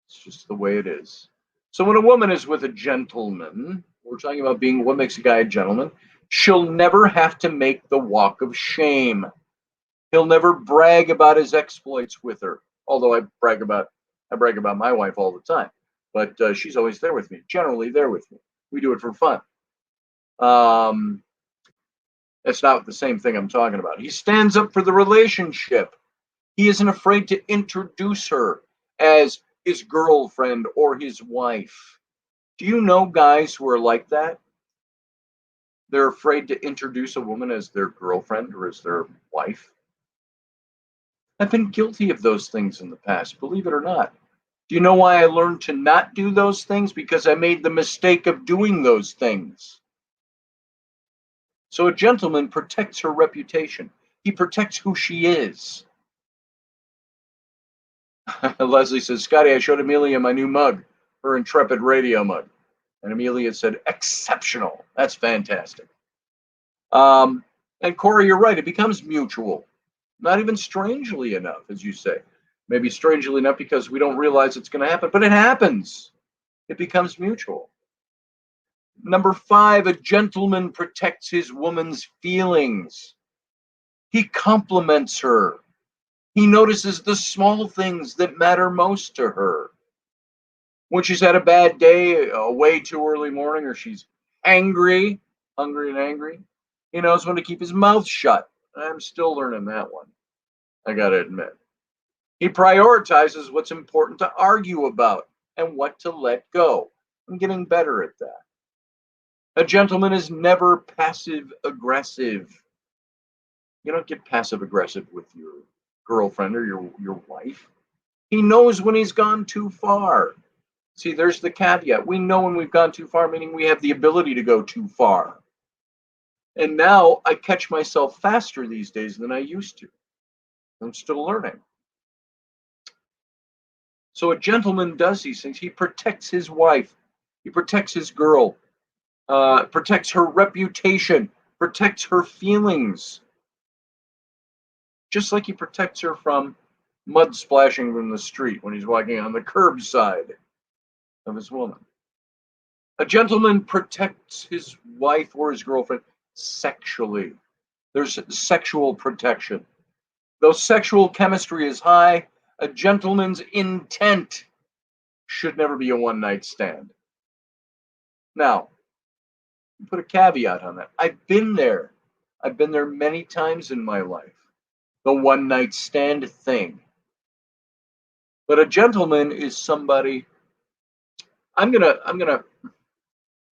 [SPEAKER 2] It's just the way it is. So when a woman is with a gentleman, we're talking about being what makes a guy a gentleman, she'll never have to make the walk of shame. He'll never brag about his exploits with her. Although I brag about my wife all the time, but she's always there with me, generally there with me. We do it for fun. That's not the same thing I'm talking about. He stands up for the relationship. He isn't afraid to introduce her as his girlfriend or his wife. Do you know guys who are like that? They're afraid to introduce a woman as their girlfriend or as their wife. I've been guilty of those things in the past, believe it or not. Do you know why I learned to not do those things? Because I made the mistake of doing those things. So a gentleman protects her reputation. He protects who she is. Leslie says, Scotty, I showed Amelia my new mug, her Intrepid radio mug. And Amelia said, exceptional. That's fantastic. And Corey, you're right. It becomes mutual. Not even strangely enough, as you say. Maybe strangely enough because we don't realize it's going to happen, but it happens. It becomes mutual. Number 5, a gentleman protects his woman's feelings. He compliments her. He notices the small things that matter most to her. When she's had a bad day, a way too early morning, or she's hungry and angry, he knows when to keep his mouth shut. I'm still learning that one, I gotta admit. He prioritizes what's important to argue about and what to let go. I'm getting better at that. A gentleman is never passive aggressive. You don't get passive aggressive with your girlfriend or your wife. He knows when he's gone too far. See, there's the caveat. We know when we've gone too far, meaning we have the ability to go too far. And now I catch myself faster these days than I used to. I'm still learning. So a gentleman does these things. He protects his wife. He protects his girl, protects her reputation, protects her feelings, just like he protects her from mud splashing from the street when he's walking on the curbside of his woman. A gentleman protects his wife or his girlfriend sexually. There's sexual protection. Though sexual chemistry is high, a gentleman's intent should never be a one-night stand. Now, put a caveat on that. I've been there. I've been there many times in my life. The one-night stand thing. But a gentleman is somebody. I'm gonna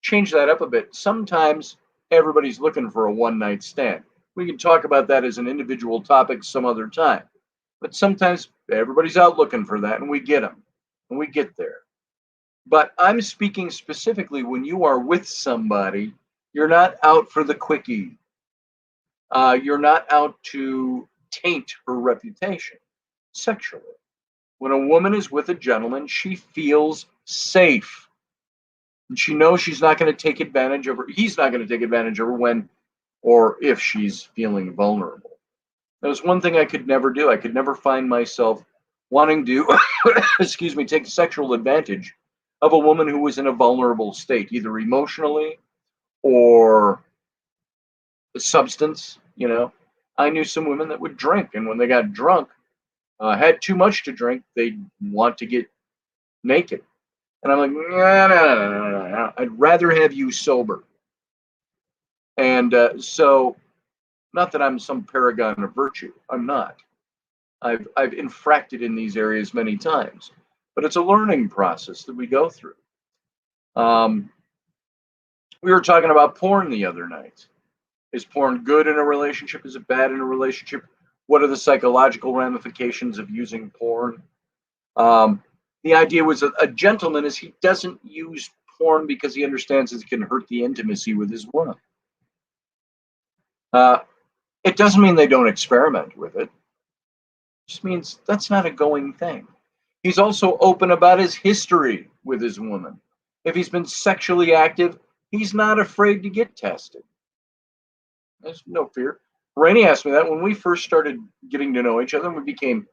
[SPEAKER 2] change that up a bit. Sometimes everybody's looking for a one-night stand. We can talk about that as an individual topic some other time. But sometimes everybody's out looking for that, and we get them, and we get there. But I'm speaking specifically when you are with somebody, you're not out for the quickie. You're not out to taint her reputation sexually. When a woman is with a gentleman, she feels safe. And she knows she's not going to take advantage of her. He's not going to take advantage of her when or if she's feeling vulnerable. That was one thing I could never do. I could never find myself wanting to, excuse me, take sexual advantage of a woman who was in a vulnerable state, either emotionally or the substance. I knew some women that would drink, and when they got drunk, had too much to drink, they'd want to get naked. And I'm like, no. I'd rather have you sober. And so, not that I'm some paragon of virtue. I'm not. I've infracted in these areas many times, but it's a learning process that we go through. We were talking about porn the other night. Is porn good in a relationship? Is it bad in a relationship? What are the psychological ramifications of using porn? The idea was a gentleman is he doesn't use porn because he understands it can hurt the intimacy with his woman. It doesn't mean they don't experiment with it. It just means that's not a going thing. He's also open about his history with his woman. If he's been sexually active, he's not afraid to get tested. There's no fear. Rainey asked me that when we first started getting to know each other and we became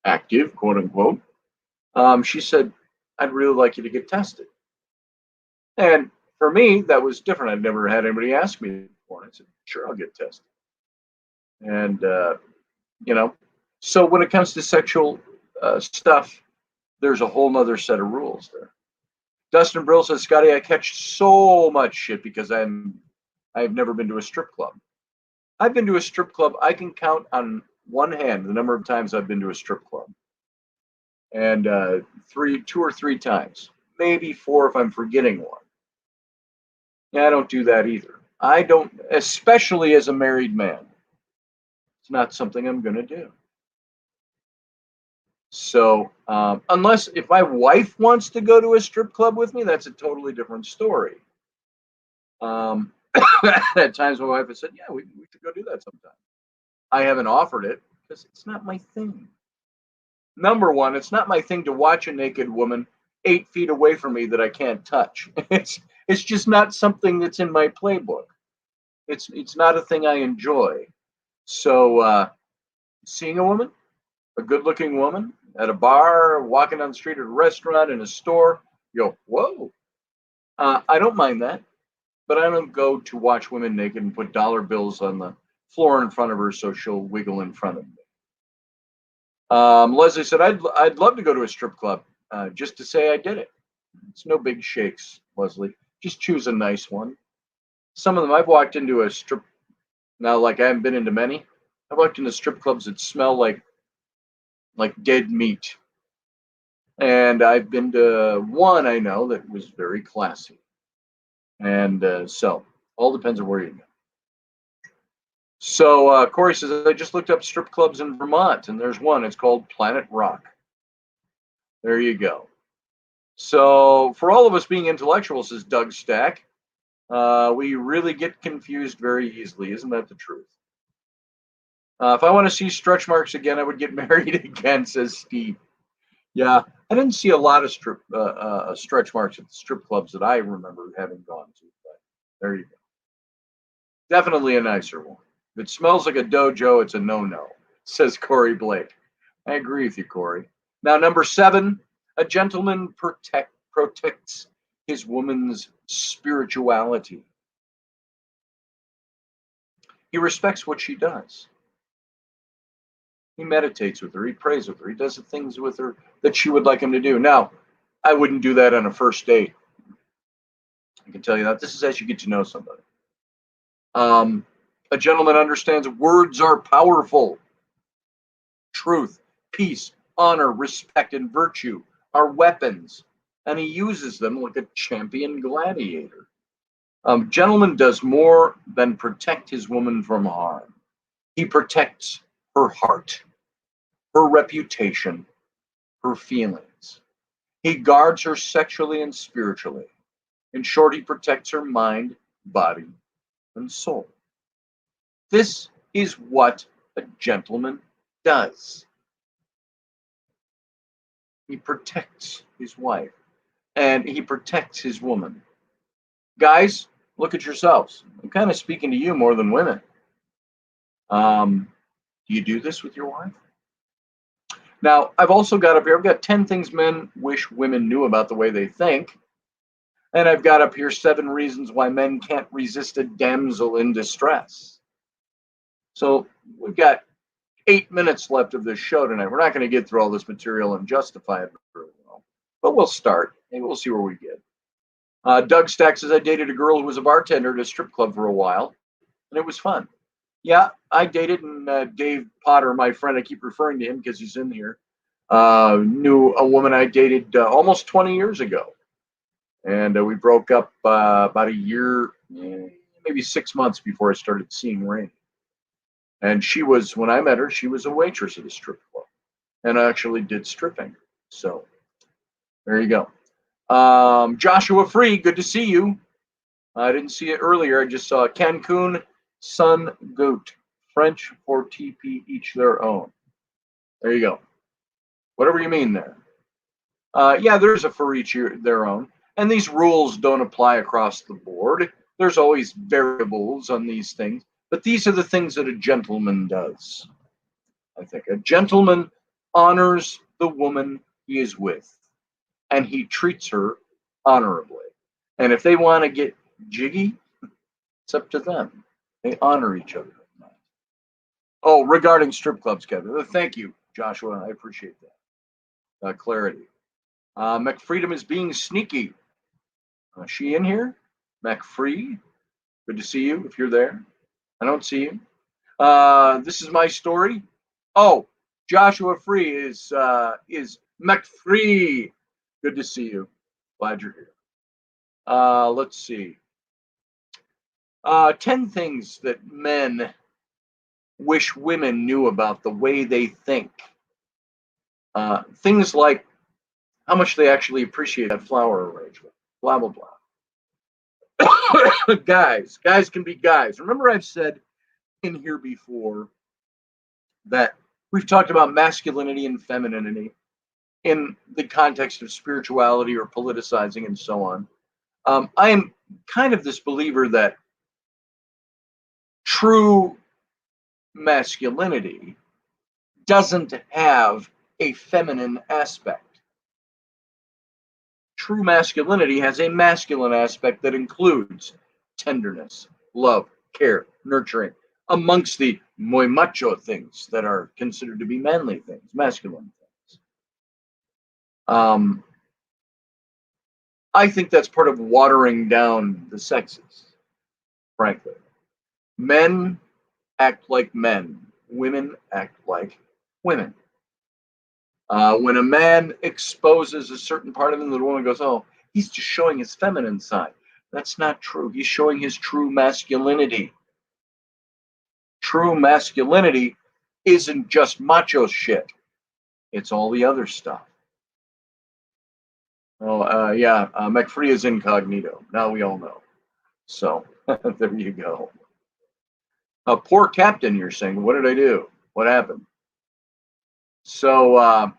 [SPEAKER 2] active, quote unquote. She said, I'd really like you to get tested. And for me, that was different. I'd never had anybody ask me before. I said, sure, I'll get tested. And, so when it comes to sexual stuff, there's a whole nother set of rules there. Dustin Brill says, Scotty, I catch so much shit because I've never been to a strip club. I've been to a strip club. I can count on one hand the number of times I've been to a strip club. And 2 or 3 times, maybe 4 if I'm forgetting one. Yeah, I don't do that either. I don't, especially as a married man. It's not something I'm going to do. So unless if my wife wants to go to a strip club with me, that's a totally different story. At times my wife has said, yeah, we should go do that sometime. I haven't offered it because it's not my thing. Number one, it's not my thing to watch a naked woman 8 feet away from me that I can't touch. It's just not something that's in my playbook. It's not a thing I enjoy. So seeing a woman, a good-looking woman at a bar, walking down the street at a restaurant, in a store, you go, whoa. I don't mind that, but I don't go to watch women naked and put dollar bills on the floor in front of her so she'll wiggle in front of me. Leslie said, I'd love to go to a strip club just to say I did it. It's no big shakes, Leslie. Just choose a nice one. Some of them, I've walked into a strip, now like I haven't been into many. I've walked into strip clubs that smell like dead meat. And I've been to one I know that was very classy. And so, all depends on where you go. So Corey says, I just looked up strip clubs in Vermont, and there's one. It's called Planet Rock. There you go. So for all of us being intellectuals, says Doug Stack, we really get confused very easily. Isn't that the truth? If I want to see stretch marks again, I would get married again, says Steve. Yeah, I didn't see a lot of stretch marks at the strip clubs that I remember having gone to. But there you go. Definitely a nicer one. If it smells like a dojo, it's a no-no, says Corey Blake. I agree with you, Corey. Now, number 7, a gentleman protects his woman's spirituality. He respects what she does. He meditates with her. He prays with her. He does the things with her that she would like him to do. Now, I wouldn't do that on a first date. I can tell you that. This is as you get to know somebody. A gentleman understands words are powerful. Truth, peace, honor, respect, and virtue are weapons, and he uses them like a champion gladiator. Gentleman does more than protect his woman from harm. He protects her heart, her reputation, her feelings. He guards her sexually and spiritually. In short, he protects her mind, body, and soul. This is what a gentleman does. He protects his wife and he protects his woman. Guys, look at yourselves. I'm kind of speaking to you more than women. Do you do this with your wife? Now, I've also got up here, I've got 10 things men wish women knew about the way they think. And I've got up here 7 reasons why men can't resist a damsel in distress. So we've got 8 minutes left of this show tonight. We're not going to get through all this material and justify it very well, but we'll start and we'll see where we get. Doug Stack says, I dated a girl who was a bartender at a strip club for a while, and it was fun. Yeah, I dated, and Dave Potter, my friend, I keep referring to him because he's in here, knew a woman I dated almost 20 years ago. And we broke up about a year, maybe 6 months before I started seeing Rain. And she was, when I met her, she was a waitress at a strip club and actually did stripping. So there you go. Joshua Free, good to see you. I didn't see it earlier. I just saw Cancun Sun Goat. French for TP, each their own. There you go. Whatever you mean there. Yeah, there's a for each their own. And these rules don't apply across the board. There's always variables on these things. But these are the things that a gentleman does. I think a gentleman honors the woman he is with, and he treats her honorably. And if they want to get jiggy, it's up to them. They honor each other. Oh, regarding strip clubs, Kevin. Thank you, Joshua. I appreciate that clarity. McFreedom is being sneaky. Is she in here? McFree, good to see you if you're there. I don't see you. This is my story. Oh, Joshua Free is McFree. Good to see you. Glad you're here. Let's see. 10 things that men wish women knew about the way they think. Things like how much they actually appreciate that flower arrangement. Blah, blah, blah. Guys can be guys. Remember I've said in here before that we've talked about masculinity and femininity in the context of spirituality or politicizing and so on. I am kind of this believer that true masculinity doesn't have a feminine aspect. True masculinity has a masculine aspect that includes tenderness, love, care, nurturing, amongst the muy macho things that are considered to be manly things, masculine things. I think that's part of watering down the sexes, frankly. Men act like men. Women act like women. When a man exposes a certain part of him, the woman goes, oh, he's just showing his feminine side. That's not true. He's showing his true masculinity. True masculinity isn't just macho shit. It's all the other stuff. Oh, yeah, McFree is incognito. Now we all know. So there you go. Poor captain, you're saying. What did I do? What happened? So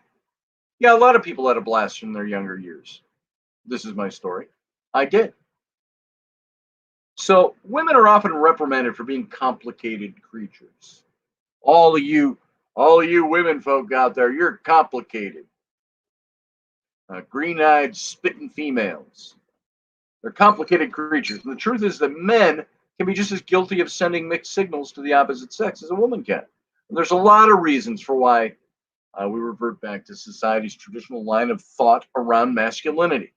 [SPEAKER 2] Yeah, a lot of people had a blast in their younger years. This is my story. I did. So women are often reprimanded for being complicated creatures. All of you, all of you women folk out there, you're complicated. Green-eyed, spitting females. They're complicated creatures. And the truth is that men can be just as guilty of sending mixed signals to the opposite sex as a woman can. And there's a lot of reasons for why we revert back to society's traditional line of thought around masculinity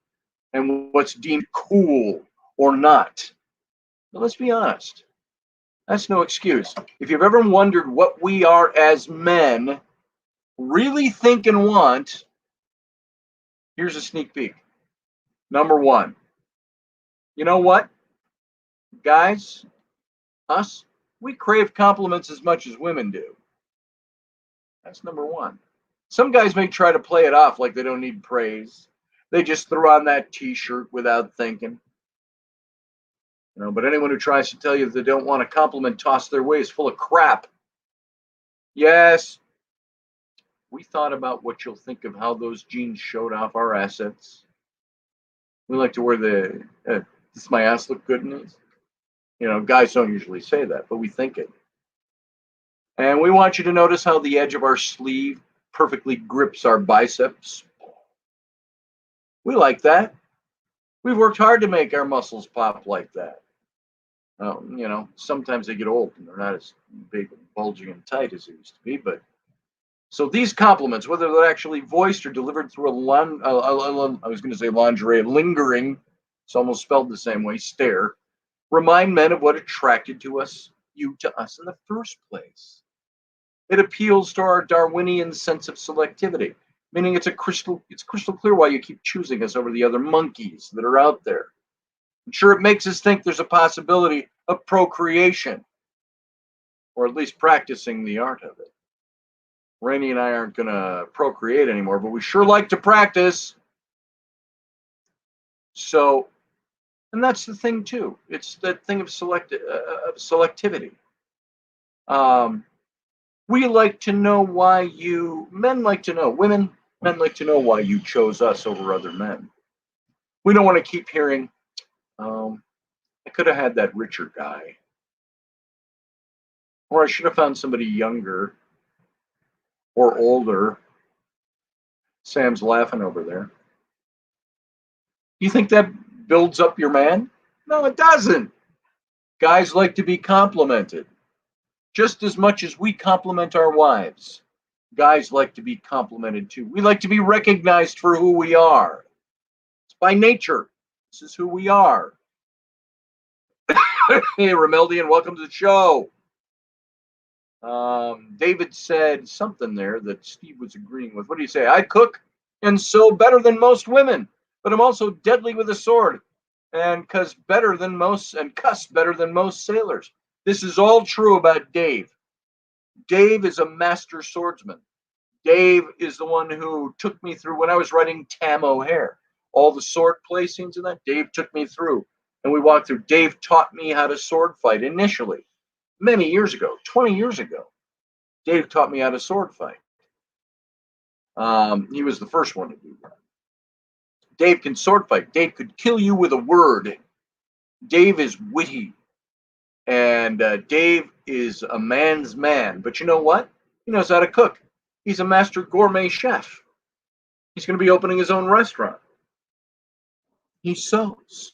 [SPEAKER 2] and what's deemed cool or not. But let's be honest, that's no excuse. If you've ever wondered what we are as men really think and want, here's a sneak peek. Number one, you know what? Guys, us, we crave compliments as much as women do. That's number one. Some guys may try to play it off like they don't need praise. They just throw on that t-shirt without thinking. But anyone who tries to tell you that they don't want a compliment tossed their way is full of crap. Yes, we thought about what you'll think of how those jeans showed off our assets. We like to wear the, does my ass look good in these? Guys don't usually say that, but we think it. And we want you to notice how the edge of our sleeve perfectly grips our biceps. We like that. We've worked hard to make our muscles pop like that. Sometimes they get old and they're not as big and bulging and tight as they used to be. But so these compliments, whether they're actually voiced or delivered through I was going to say lingerie, lingering, it's almost spelled the same way, stare, remind men of what attracted to us in the first place. It appeals to our Darwinian sense of selectivity, meaning it's crystal clear why you keep choosing us over the other monkeys that are out there. I'm sure it makes us think there's a possibility of procreation, or at least practicing the art of it. Rainey and I aren't going to procreate anymore, but we sure like to practice. So, and that's the thing too. It's that thing of selectivity. We like to know why men like to know why you chose us over other men. We don't want to keep hearing, I could have had that richer guy. Or I should have found somebody younger or older. Sam's laughing over there. You think that builds up your man? No, it doesn't. Guys like to be complimented. Just as much as we compliment our wives, guys like to be complimented too. We like to be recognized for who we are. It's by nature. This is who we are. Hey, Rameldian, welcome to the show. David said something there that Steve was agreeing with. What do you say? I cook and sew better than most women, but I'm also deadly with a sword and cuss better than most sailors. This is all true about Dave. Dave is a master swordsman. Dave is the one who took me through when I was writing Tam O'Hare. All the sword play scenes in that, Dave took me through. And we walked through. Dave taught me how to sword fight initially. Many years ago, 20 years ago. Dave taught me how to sword fight. He was the first one to do that. Dave can sword fight. Dave could kill you with a word. Dave is witty. And Dave is a man's man. But you know what? He knows how to cook. He's a master gourmet chef. He's going to be opening his own restaurant. He sews.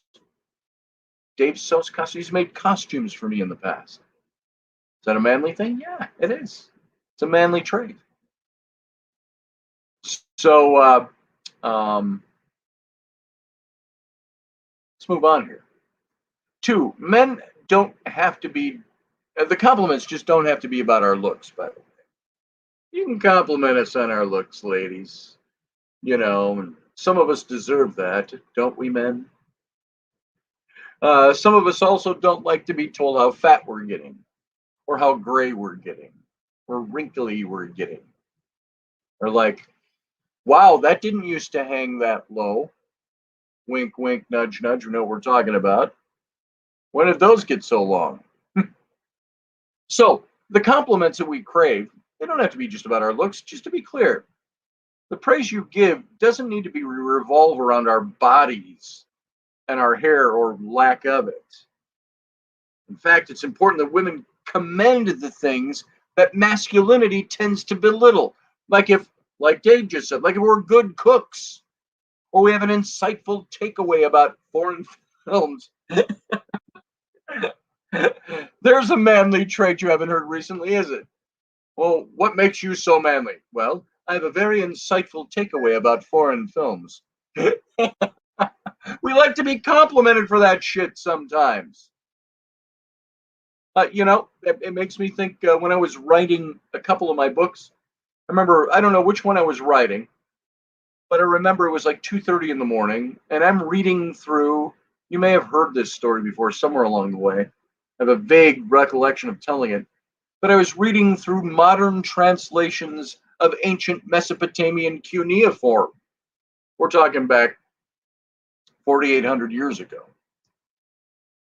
[SPEAKER 2] Dave sews costumes. He's made costumes for me in the past. Is that a manly thing? Yeah, it is. It's a manly trait. So let's move on here. 2, men don't have to be, the compliments just don't have to be about our looks, by the way. You can compliment us on our looks, ladies. Some of us deserve that, don't we, men? Some of us also don't like to be told how fat we're getting, or how gray we're getting, or wrinkly we're getting. Or like, wow, that didn't used to hang that low. Wink, wink, nudge, nudge. We know what we're talking about. When did those get so long? So the compliments that we crave, they don't have to be just about our looks. Just to be clear, The praise you give doesn't need to be revolve around our bodies and our hair or lack of it. In fact, it's important that women commend the things that masculinity tends to belittle. Like Dave just said, like if we're good cooks or we have an insightful takeaway about foreign films. There's a manly trait you haven't heard recently, is it? Well, what makes you so manly? Well, I have a very insightful takeaway about foreign films. We like to be complimented for that shit sometimes. It makes me think when I was writing a couple of my books. I remember, I don't know which one I was writing, but I remember it was like 2:30 in the morning, and I'm reading through. You may have heard this story before somewhere along the way. I have a vague recollection of telling it, but I was reading through modern translations of ancient Mesopotamian cuneiform. We're talking back 4,800 years ago.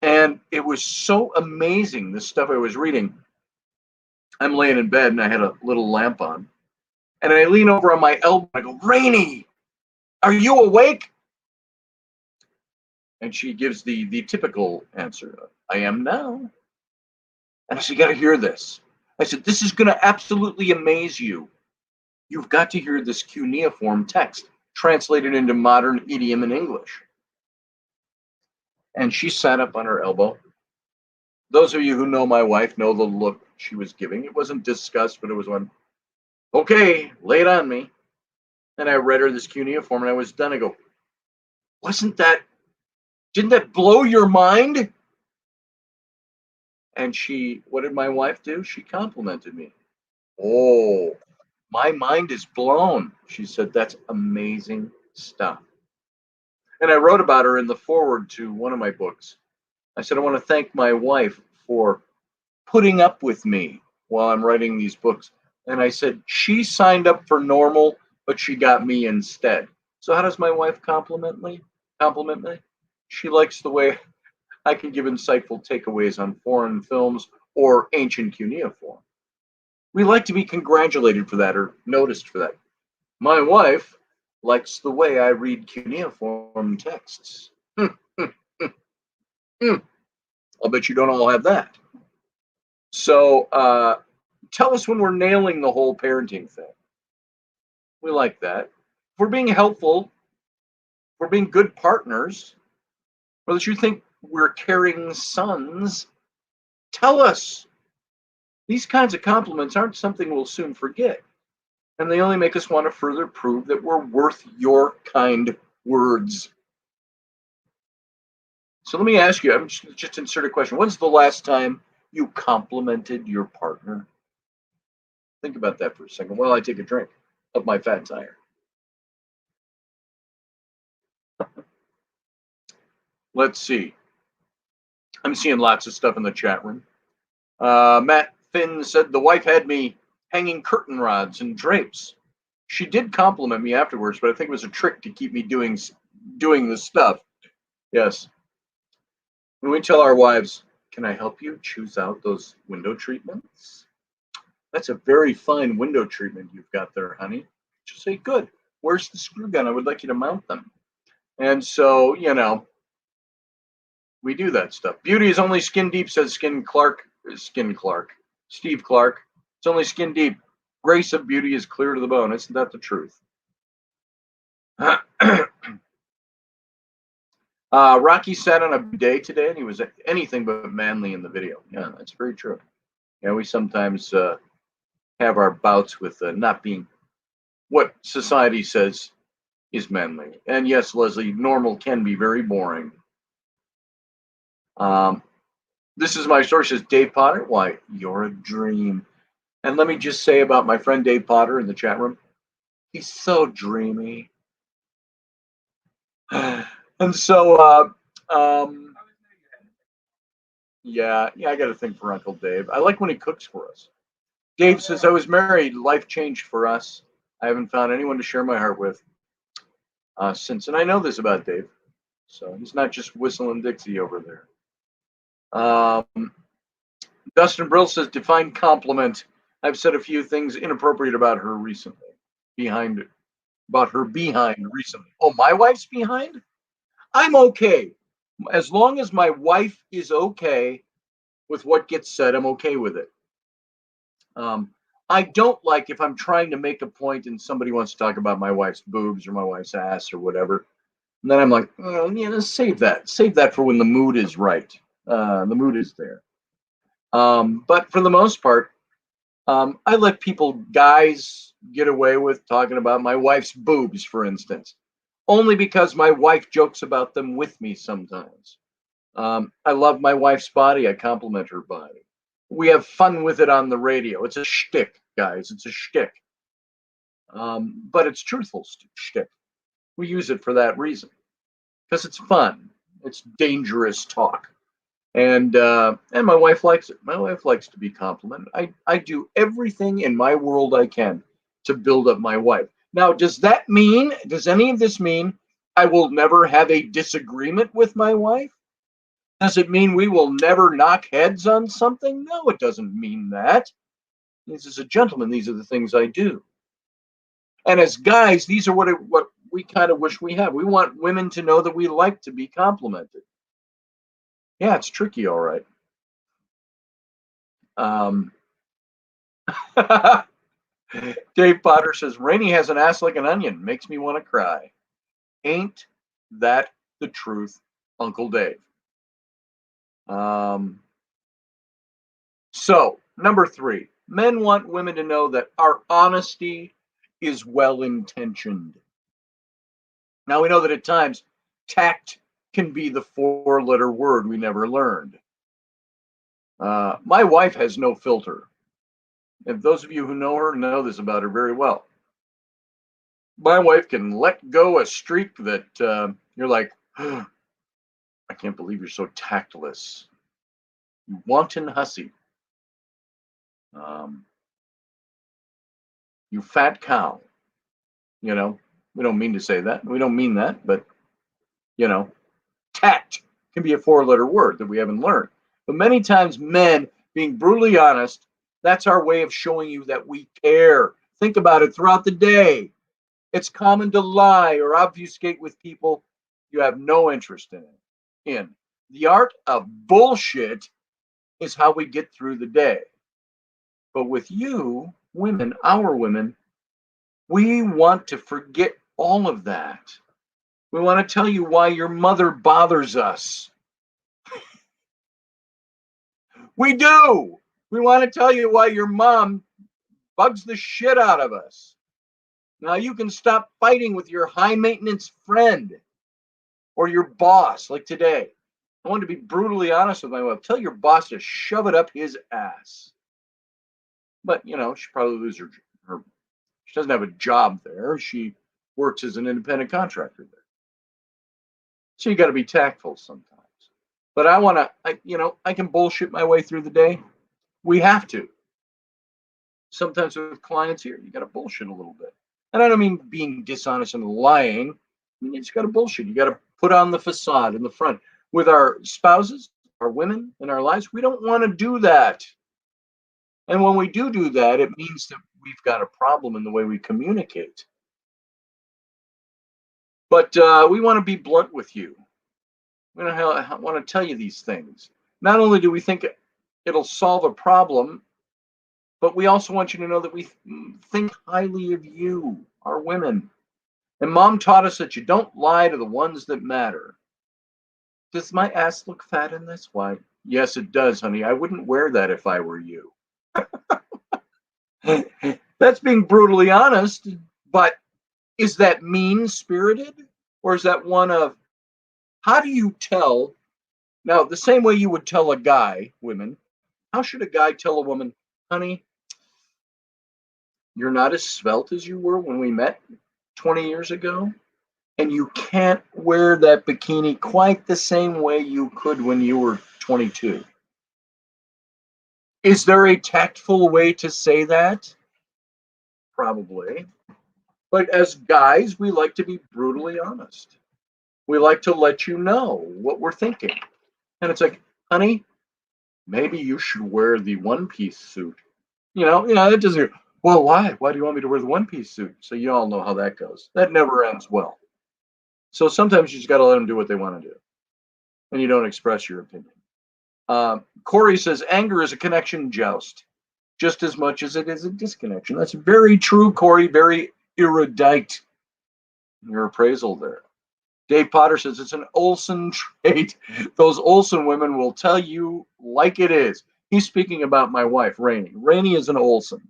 [SPEAKER 2] And it was so amazing, this stuff I was reading. I'm laying in bed and I had a little lamp on. And I lean over on my elbow and I go, Rainey, are you awake? And she gives the typical answer, I am now. And I said, you got to hear this. I said, this is going to absolutely amaze you. You've got to hear this cuneiform text translated into modern idiom in English. And she sat up on her elbow. Those of you who know my wife know the look she was giving. It wasn't disgust, but it was one, okay, lay it on me. And I read her this cuneiform and I was done. I go, didn't that blow your mind? And what did my wife do? She complimented me. Oh, my mind is blown. She said, that's amazing stuff. And I wrote about her in the foreword to one of my books. I said, I want to thank my wife for putting up with me while I'm writing these books. And I said, she signed up for normal, but she got me instead. So how does my wife compliment me? She likes the way I can give insightful takeaways on foreign films or ancient cuneiform. We like to be congratulated for that or noticed for that. My wife likes the way I read cuneiform texts. I'll bet you don't all have that. So tell us when we're nailing the whole parenting thing. We like that. If we're being helpful, if we're being good partners, or that you think we're caring sons, tell us. These kinds of compliments aren't something we'll soon forget. And they only make us want to further prove that we're worth your kind words. So let me ask you, I'm just insert a question. When's the last time you complimented your partner? Think about that for a second while I take a drink of my fat tire. Let's see. I'm seeing lots of stuff in the chat room. Matt Finn said the wife had me hanging curtain rods and drapes. She did compliment me afterwards, but I think it was a trick to keep me doing this stuff. Yes. When we tell our wives, can I help you choose out those window treatments? That's a very fine window treatment you've got there, honey. She'll say, good. Where's the screw gun? I would like you to mount them. And so, we do that stuff. Beauty is only skin deep, says Steve Clark. It's only skin deep. Grace of beauty is clear to the bone. Isn't that the truth? Rocky sat on a bidet today, and he was anything but manly in the video. Yeah, that's very true. Yeah, we sometimes have our bouts with not being what society says is manly. And yes, Leslie, normal can be very boring. This is my story, says Dave Potter. Why, you're a dream. And let me just say about my friend Dave Potter in the chat room, he's so dreamy. And so, yeah, I got to think for Uncle Dave. I like when he cooks for us. Dave says, I was married. Life changed for us. I haven't found anyone to share my heart with since. And I know this about Dave. So he's not just whistling Dixie over there. Dustin Brill says, define compliment. I've said a few things inappropriate about her recently. Behind about her behind recently. Oh, my wife's behind? I'm okay. As long as my wife is okay with what gets said, I'm okay with it. Um, I don't like if I'm trying to make a point and somebody wants to talk about my wife's boobs or my wife's ass or whatever. And then I'm like, oh, yeah, save that. Save that for when the mood is right. The mood is there. But for the most part, I let people, guys, get away with talking about my wife's boobs, for instance, only because my wife jokes about them with me sometimes. I love my wife's body. I compliment her body. We have fun with it on the radio. It's a shtick, guys. It's a shtick. But it's truthful shtick. We use it for that reason because it's fun. It's dangerous talk, and my wife likes it. My wife likes to be complimented. I do everything in my world I can to build up my wife. Now, does that mean? Does any of this mean I will never have a disagreement with my wife? Does it mean we will never knock heads on something? No, it doesn't mean that. As a gentleman, these are the things I do. And as guys, these are what we kind of wish we had. We want women to know that we like to be complimented. Yeah, it's tricky, all right. Um, Dave Potter says, Rainey has an ass like an onion. Makes me want to cry. Ain't that the truth, Uncle Dave? So, number 3, men want women to know that our honesty is well intentioned. Now, we know that at times tact can be the 4-letter word we never learned. My wife has no filter. If those of you who know her know this about her very well. My wife can let go a streak that you're like, oh, I can't believe you're so tactless. You wanton hussy. You fat cow. You know, we don't mean to say that. We don't mean that, but, you know, tact can be a 4-letter word that we haven't learned. But many times, men, being brutally honest, that's our way of showing you that we care. Think about it throughout the day. It's common to lie or obfuscate with people you have no interest in. The art of bullshit is how we get through the day. But with you, women, our women, we want to forget all of that. We want to tell you why your mother bothers us. We do. We want to tell you why your mom bugs the shit out of us. Now you can stop fighting with your high maintenance friend or your boss, like today. I want to be brutally honest with my wife. Tell your boss to shove it up his ass. But, you know, she probably lose her she doesn't have a job there. She works as an independent contractor there. So you got to be tactful sometimes. But I can bullshit my way through the day. We have to. Sometimes with clients here, you got to bullshit a little bit. And I don't mean being dishonest and lying. I mean, you just got to bullshit. You got to put on the facade in the front. With our spouses, our women in our lives, we don't want to do that. And when we do that, it means that we've got a problem in the way we communicate. But we want to be blunt with you. We want to tell you these things. Not only do we think it'll solve a problem, but we also want you to know that we think highly of you, our women. And mom taught us that you don't lie to the ones that matter. Does my ass look fat in this? Why? Yes, it does, honey. I wouldn't wear that if I were you. That's being brutally honest, but is that mean-spirited? Or is that one of, how do you tell? Now, the same way you would tell a guy, women, how should a guy tell a woman, honey, you're not as svelte as you were when we met 20 years ago, and you can't wear that bikini quite the same way you could when you were 22. Is there a tactful way to say that? Probably. But as guys, we like to be brutally honest. We like to let you know what we're thinking. And it's like, honey, maybe you should wear the one-piece suit. That doesn't, Well, why? Why do you want me to wear the one-piece suit? So you all know how that goes. That never ends well. So sometimes you just got to let them do what they want to do, and you don't express your opinion. Corey says anger is a connection joust, just as much as it is a disconnection. That's very true, Corey. Very erudite. Your appraisal there. Dave Potter says it's an Olsen trait. Those Olsen women will tell you like it is. He's speaking about my wife, Rainey. Rainey is an Olsen.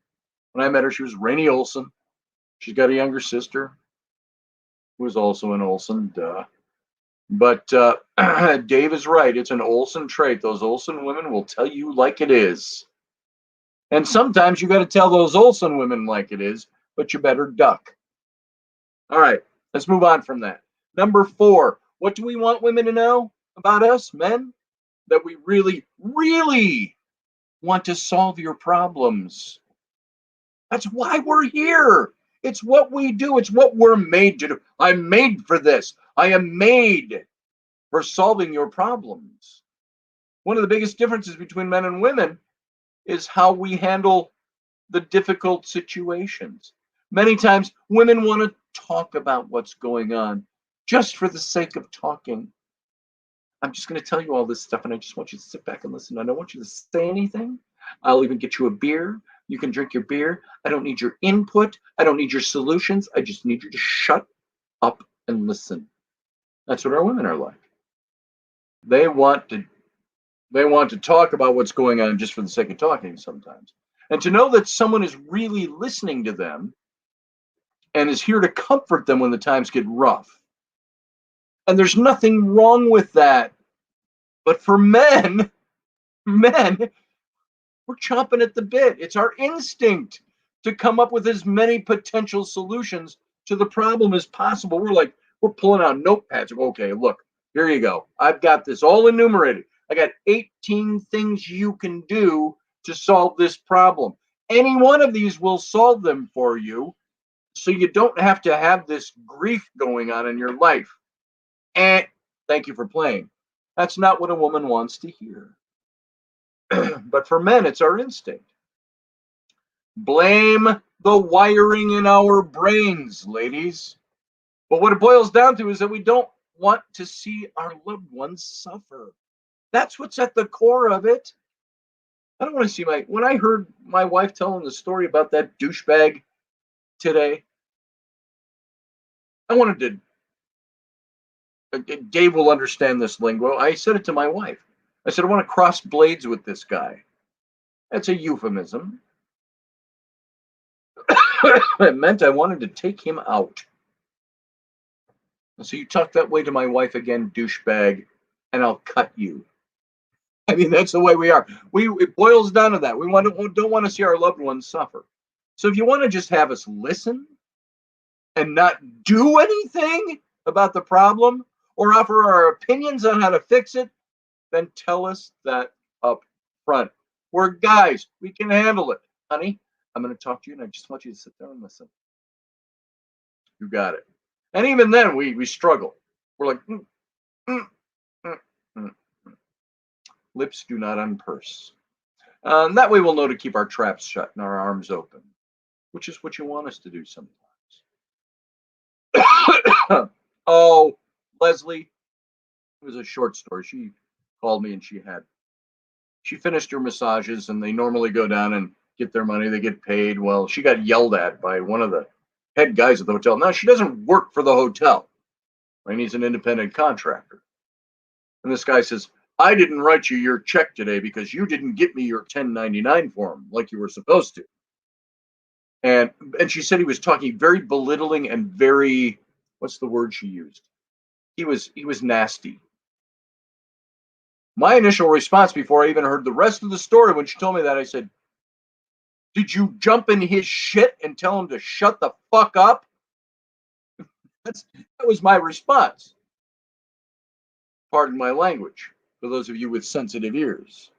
[SPEAKER 2] When I met her, she was Rainey Olsen. She's got a younger sister who is also an Olsen. Duh. But Dave is right. It's an Olsen trait. Those Olsen women will tell you like it is. And sometimes you got to tell those Olsen women like it is, but you better duck. All right, let's move on from that. Number 4, what do we want women to know about us, men? That we really, really want to solve your problems. That's why we're here. It's what we do. It's what we're made to do. I'm made for this. I am made for solving your problems. One of the biggest differences between men and women is how we handle the difficult situations. Many times, women want to talk about what's going on just for the sake of talking. I'm just going to tell you all this stuff, and I just want you to sit back and listen. I don't want you to say anything. I'll even get you a beer. You can drink your beer. I don't need your input. I don't need your solutions. I just need you to shut up and listen. That's what our women are like. They want to talk about what's going on just for the sake of talking sometimes. And to know that someone is really listening to them and is here to comfort them when the times get rough. And there's nothing wrong with that. But for men, we're chomping at the bit. It's our instinct to come up with as many potential solutions to the problem as possible. We're pulling out notepads. Okay, look, here you go. I've got this all enumerated. I got 18 things you can do to solve this problem. Any one of these will solve them for you, so you don't have to have this grief going on in your life. And thank you for playing. That's not what a woman wants to hear. But for men, it's our instinct. Blame the wiring in our brains, ladies. But what it boils down to is that we don't want to see our loved ones suffer. That's what's at the core of it. I don't want to see when I heard my wife telling the story about that douchebag today, I wanted to, Dave will understand this lingo. I said it to my wife. I said, I want to cross blades with this guy. That's a euphemism. It meant I wanted to take him out. And so you talk that way to my wife again, douchebag, and I'll cut you. I mean, that's the way we are. It boils down to that. We don't want to see our loved ones suffer. So if you want to just have us listen and not do anything about the problem or offer our opinions on how to fix it, then tell us that up front. We're guys. We can handle it. Honey, I'm going to talk to you, and I just want you to sit there and listen. You got it. And even then, we struggle. We're like, Lips do not unpurse. That way we'll know to keep our traps shut and our arms open, which is what you want us to do sometimes. Oh, Leslie, it was a short story. She called me and she finished her massages, and they normally go down and get their money. They get paid. Well, she got yelled at by one of the head guys at the hotel. Now, she doesn't work for the hotel. Right? He's an independent contractor. And this guy says, I didn't write you your check today because you didn't get me your 1099 form like you were supposed to. And she said he was talking very belittling and very, what's the word she used? He was nasty. My initial response before I even heard the rest of the story, when she told me that, I said, did you jump in his shit and tell him to shut the fuck up? That was my response. Pardon my language, for those of you with sensitive ears.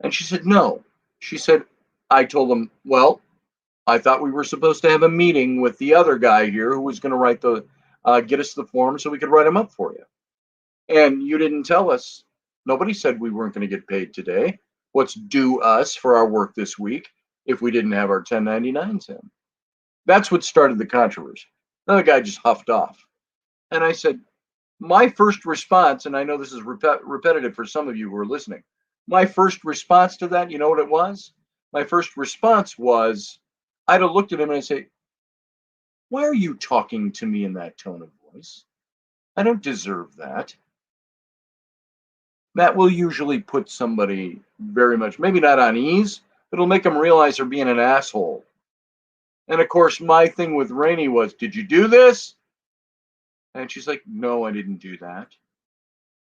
[SPEAKER 2] And she said, no. She said, I told him, well, I thought we were supposed to have a meeting with the other guy here who was going to get us the form so we could write them up for you. And you didn't tell us. Nobody said we weren't going to get paid today. What's due us for our work this week if we didn't have our 1099s in. That's what started the controversy. Then the guy just huffed off. And I said, my first response, and I know this is repetitive for some of you who are listening, my first response to that, you know what it was? My first response was, I'd have looked at him and I'd say, why are you talking to me in that tone of voice? I don't deserve that. That will usually put somebody very much, maybe not on ease, but it'll make them realize they're being an asshole. And of course, my thing with Rainey was, did you do this? And she's like, no, I didn't do that.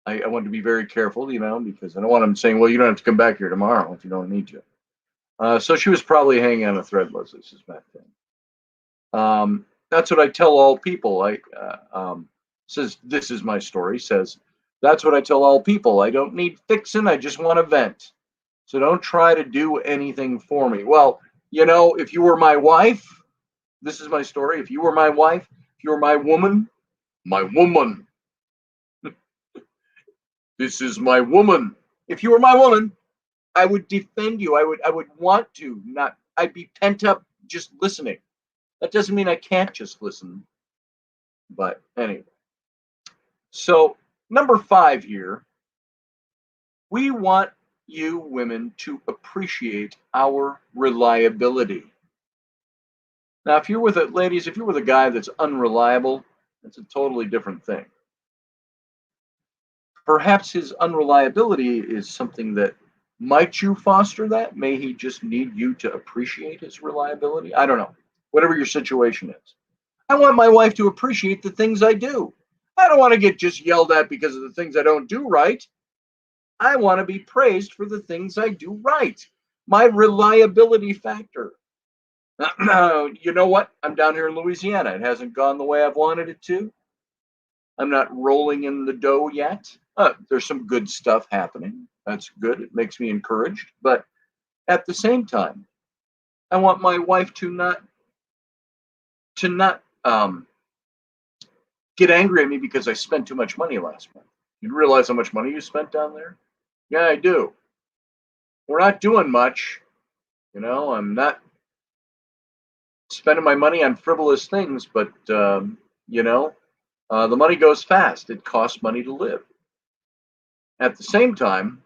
[SPEAKER 2] I want to be very careful, because I don't want them saying, well, you don't have to come back here tomorrow if you don't need to. So she was probably hanging on a thread, Leslie, suspect. That's what I tell all people. Says, this is my story, says, that's what I tell all people. I don't need fixing. I just want to vent. So don't try to do anything for me. Well, if you were my wife, this is my story. If you were my wife, if you were my woman, this is my woman. If you were my woman, I would defend you. I would want to, not, I'd be pent up just listening. That doesn't mean I can't just listen. But anyway. So number 5 here, we want you women to appreciate our reliability. Now, if you're with ladies, if you're with a guy that's unreliable, that's a totally different thing. Perhaps his unreliability is something that might you foster that? May he just need you to appreciate his reliability? I don't know. Whatever your situation is. I want my wife to appreciate the things I do. I don't want to get just yelled at because of the things I don't do right. I want to be praised for the things I do right. My reliability factor. You know what? I'm down here in Louisiana. It hasn't gone the way I've wanted it to. I'm not rolling in the dough yet. There's some good stuff happening. That's good. It makes me encouraged. But at the same time, I want my wife to not get angry at me because I spent too much money last month. You realize how much money you spent down there? Yeah, I do. We're not doing much. I'm not spending my money on frivolous things, but, the money goes fast. It costs money to live. At the same time,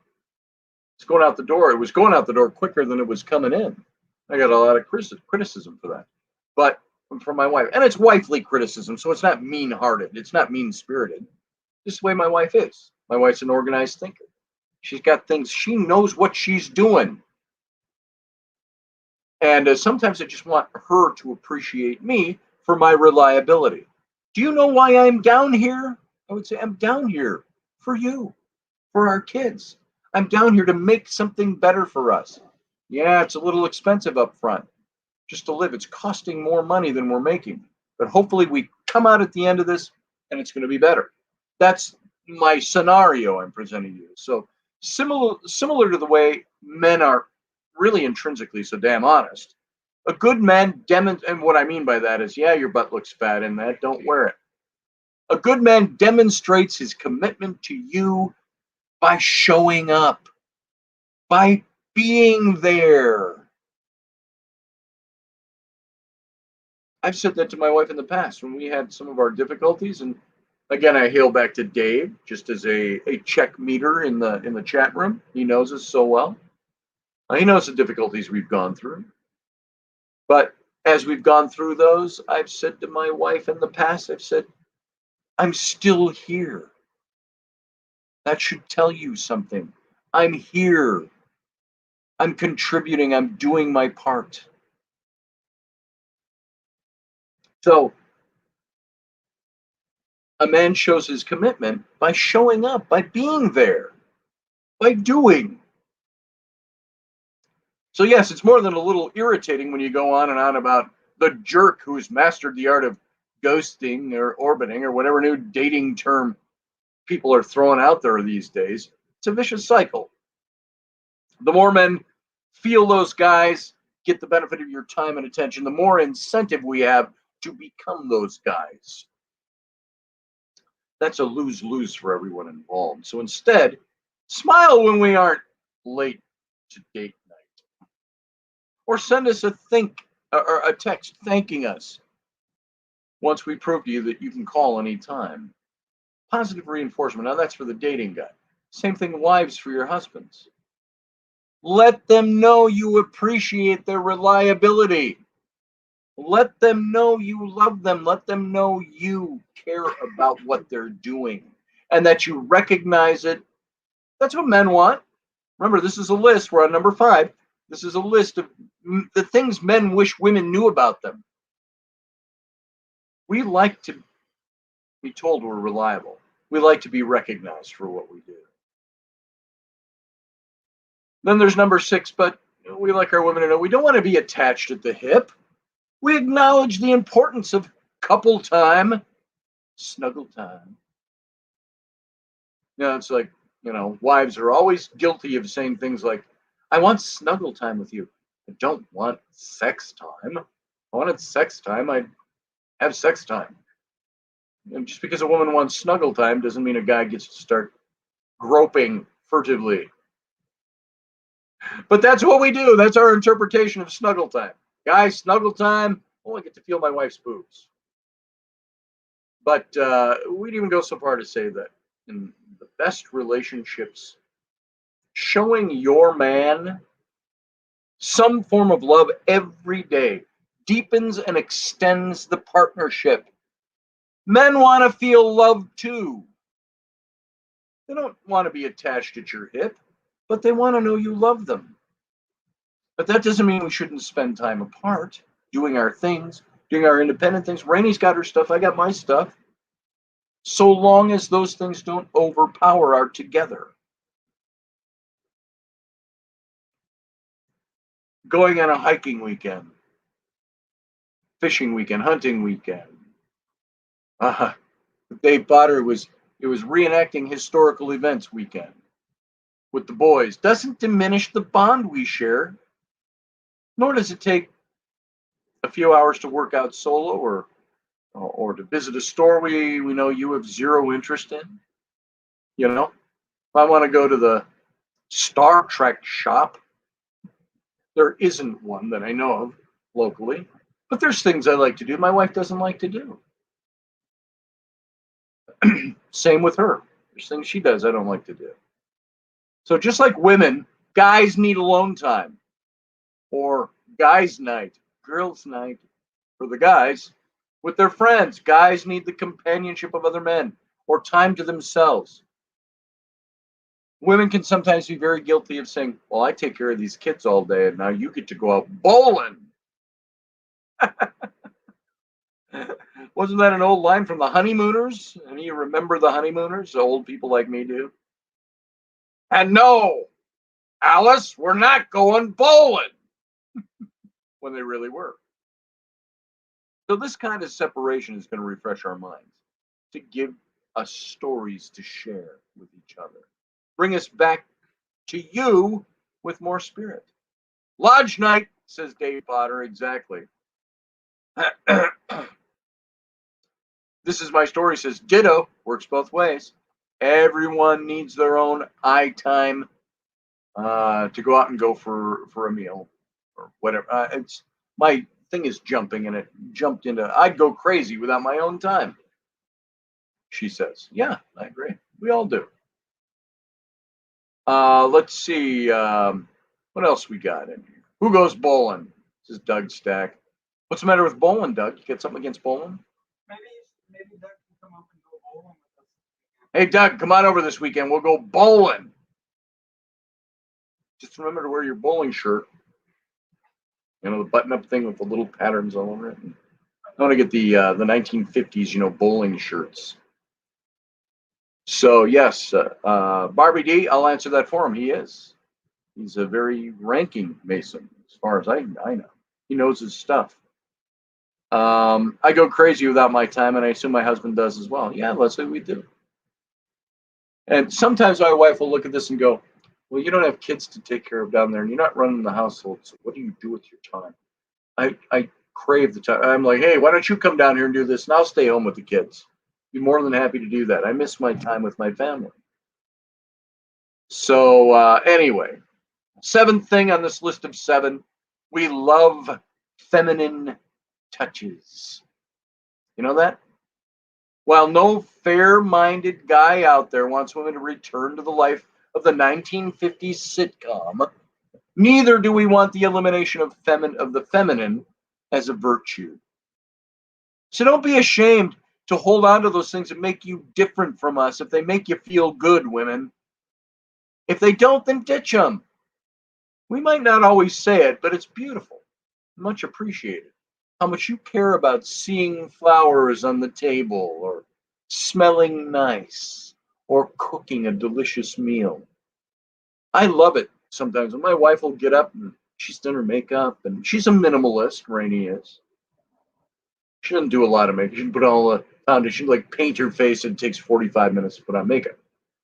[SPEAKER 2] it's going out the door. It was going out the door quicker than it was coming in. I got a lot of criticism for that. But from my wife, and it's wifely criticism, so it's not mean-hearted. It's not mean-spirited. Just the way my wife is. My wife's an organized thinker. She's got things. She knows what she's doing. And sometimes I just want her to appreciate me for my reliability. Do you know why I'm down here? I would say I'm down here for you, for our kids. I'm down here to make something better for us. Yeah, it's a little expensive up front just to live. It's costing more money than we're making. But hopefully we come out at the end of this and it's going to be better. That's my scenario I'm presenting you. So similar to the way men are really intrinsically so damn honest. A good man and what I mean by that is, yeah, your butt looks fat in that, don't wear it. A good man demonstrates his commitment to you by showing up, by being there. I've said that to my wife in the past when we had some of our difficulties, and again, I hail back to Dave just as a check meter in the chat room. He knows us so well. He knows the difficulties we've gone through. But as we've gone through those, I've said to my wife in the past, I've said, I'm still here. That should tell you something. I'm here. I'm contributing. I'm doing my part. So a man shows his commitment by showing up, by being there, by doing. So yes, it's more than a little irritating when you go on and on about the jerk who's mastered the art of ghosting or orbiting or whatever new dating term people are throwing out there these days. It's a vicious cycle. The more men feel those guys get the benefit of your time and attention, the more incentive we have to become those guys. That's a lose-lose for everyone involved. So instead, smile when we aren't late to date night. or send us a text thanking us once we prove to you that you can call anytime. Positive reinforcement. Now that's for the dating guy. Same thing, wives, for your husbands. Let them know you appreciate their reliability. Let them know you love them. Let them know you care about what they're doing and that you recognize it. That's what men want. Remember, this is a list. We're on number 5. This is a list of the things men wish women knew about them. We like to be told we're reliable. We like to be recognized for what we do. Then there's number 6, but we like our women to know we don't want to be attached at the hip. We acknowledge the importance of couple time, snuggle time. It's like, wives are always guilty of saying things like, I want snuggle time with you. I don't want sex time. If I wanted sex time, I'd have sex time. And just because a woman wants snuggle time doesn't mean a guy gets to start groping furtively. But that's what we do. That's our interpretation of snuggle time. Guys, snuggle time, I get to feel my wife's boobs. But we'd even go so far to say that in the best relationships, showing your man some form of love every day deepens and extends the partnership. Men want to feel loved too. They don't want to be attached at your hip, but they want to know you love them. But that doesn't mean we shouldn't spend time apart, doing our things, doing our independent things. Rainy's got her stuff, I got my stuff. So long as those things don't overpower our together. Going on a hiking weekend, fishing weekend, hunting weekend. Dave Potter it was reenacting historical events weekend with the boys. Doesn't diminish the bond we share, nor does it take a few hours to work out solo or to visit a store we know you have zero interest in. If I want to go to the Star Trek shop, there isn't one that I know of locally, but there's things I like to do my wife doesn't like to do. Same with her. There's things she does I don't like to do. So just like women, guys need alone time, or guys' night, girls' night for the guys with their friends. Guys need the companionship of other men or time to themselves. Women can sometimes be very guilty of saying, well, I take care of these kids all day and now you get to go out bowling. Wasn't that an old line from the Honeymooners? And you remember the Honeymooners? Old people like me do. And no, Alice, we're not going bowling. When they really were. So this kind of separation is going to refresh our minds, to give us stories to share with each other. Bring us back to you with more spirit. Lodge night, says Dave Potter, exactly. This is my story, says ditto, works both ways. Everyone needs their own eye time to go out and go for a meal or whatever. It's my thing is jumping, and it jumped into, I'd go crazy without my own time. She says, yeah, I agree. We all do. Let's see. What else we got in here? Who goes bowling? This is Doug Stack. What's the matter with bowling, Doug? You got something against bowling?
[SPEAKER 3] Maybe Doug can come up and go bowling with us.
[SPEAKER 2] Hey, Doug, come on over this weekend. We'll go bowling. Just remember to wear your bowling shirt. The button-up thing with the little patterns all over it. I want to get the 1950s, bowling shirts. So yes, Barbie D, I'll answer that for him. He is. He's a very ranking Mason, as far as I know. He knows his stuff. I go crazy without my time, and I assume my husband does as well. Yeah, Leslie, we do. And sometimes my wife will look at this and go, well, you don't have kids to take care of down there, and you're not running the household, so what do you do with your time? I crave the time. I'm like, hey, why don't you come down here and do this, and I'll stay home with the kids. Be more than happy to do that. I miss my time with my family. So anyway, 7th thing on this list of 7, We love feminine touches. You know that? While no fair-minded guy out there wants women to return to the life of the 1950s sitcom, neither do we want the elimination of the feminine as a virtue. So don't be ashamed to hold on to those things that make you different from us if they make you feel good, women. If they don't, then ditch them. We might not always say it, but it's beautiful. Much appreciated. How much you care about seeing flowers on the table, or smelling nice, or cooking a delicious meal. I love it sometimes when my wife will get up and she's done her makeup, and she's a minimalist, Rainey is. She doesn't do a lot of makeup. She can put all the foundation, like paint her face, and it takes 45 minutes to put on makeup.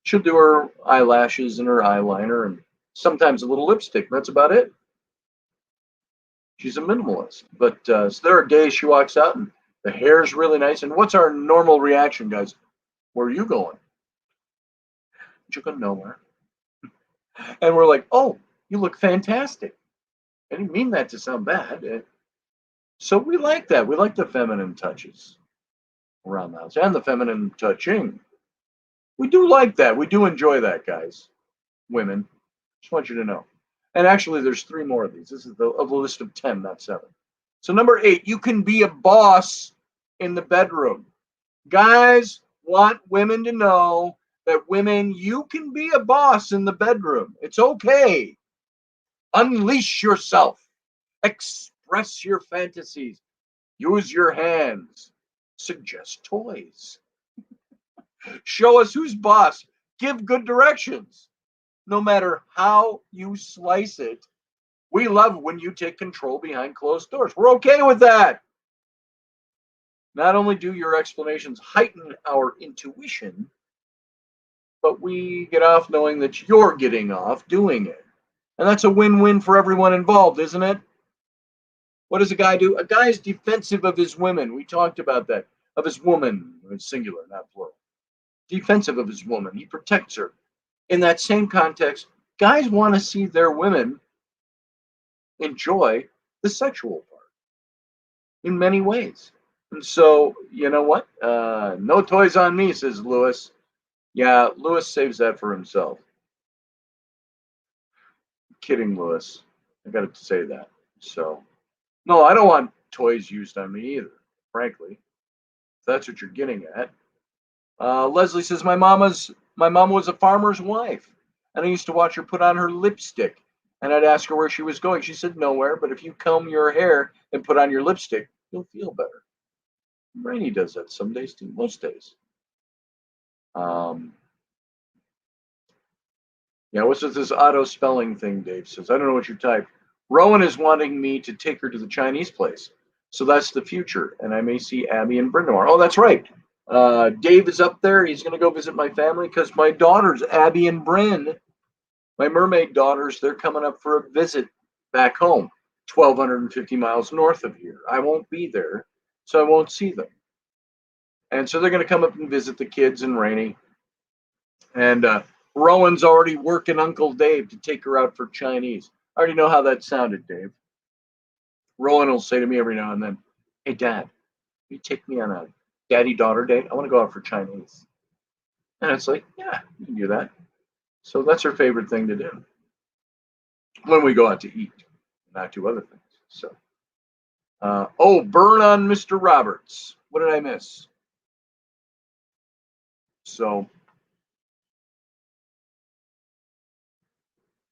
[SPEAKER 2] She'll do her eyelashes and her eyeliner and sometimes a little lipstick. That's about it. She's a minimalist. But so there are days she walks out and the hair's really nice. And what's our normal reaction, guys? Where are you going? You're going nowhere. And we're like, oh, you look fantastic. I didn't mean that to sound bad. So we like that. We like the feminine touches around the house and the feminine touching. We do like that. We do enjoy that, guys. Women. Just want you to know. And actually, there's 3 more of these. This is a list of 10, not 7. So number 8, you can be a boss in the bedroom. Guys want women to know that women, you can be a boss in the bedroom. It's okay. Unleash yourself. Express your fantasies. Use your hands. Suggest toys. Show us who's boss. Give good directions. No matter how you slice it, we love when you take control behind closed doors. We're okay with that. Not only do your explanations heighten our intuition, but we get off knowing that you're getting off doing it. And that's a win-win for everyone involved, isn't it? What does a guy do? A guy is defensive of his women. We talked about that. Of his woman, it's singular, not plural. Defensive of his woman. He protects her. In that same context, guys want to see their women enjoy the sexual part in many ways. And so, you know what? No toys on me, says Lewis. Yeah, Lewis saves that for himself. I'm kidding, Lewis. I got to say that. So, no, I don't want toys used on me either, frankly. If that's what you're getting at. Leslie says, my mom was a farmer's wife, and I used to watch her put on her lipstick, and I'd ask her where she was going. She said nowhere, but if you comb your hair and put on your lipstick, you'll feel better. Rainey does that some days too, most days. Yeah, what's with this auto spelling thing, Dave says? I don't know what you type. Rowan is wanting me to take her to the Chinese place. So that's the future, and I may see Abby and Brenda tomorrow. Oh, that's right. Dave is up there. He's going to go visit my family because my daughters, Abby and Bryn, my mermaid daughters, they're coming up for a visit back home, 1,250 miles north of here. I won't be there, so I won't see them. And so they're going to come up and visit the kids and Rainey. And Rowan's already working Uncle Dave to take her out for Chinese. I already know how that sounded, Dave. Rowan will say to me every now and then, hey, Dad, will you take me on a daddy-daughter date? I want to go out for Chinese. And it's like, yeah, you can do that. So that's her favorite thing to do when we go out to eat, not do other things. So, burn on Mr. Roberts. What did I miss? So,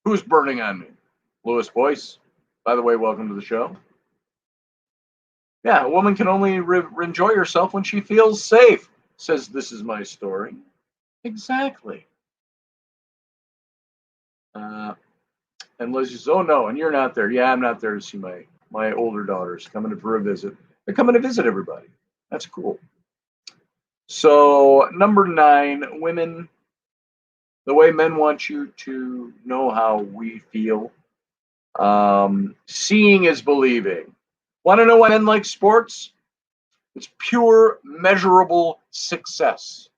[SPEAKER 2] who's burning on me? Lewis Boyce. By the way, welcome to the show. Yeah, a woman can only enjoy herself when she feels safe, says This Is My Story. Exactly. And Liz says, oh, no, and you're not there. Yeah, I'm not there to see my older daughters coming for a visit. They're coming to visit everybody. That's cool. So, number 9, women, the way men want you to know how we feel. Seeing is believing. Want to know why men like sports? It's pure, measurable success.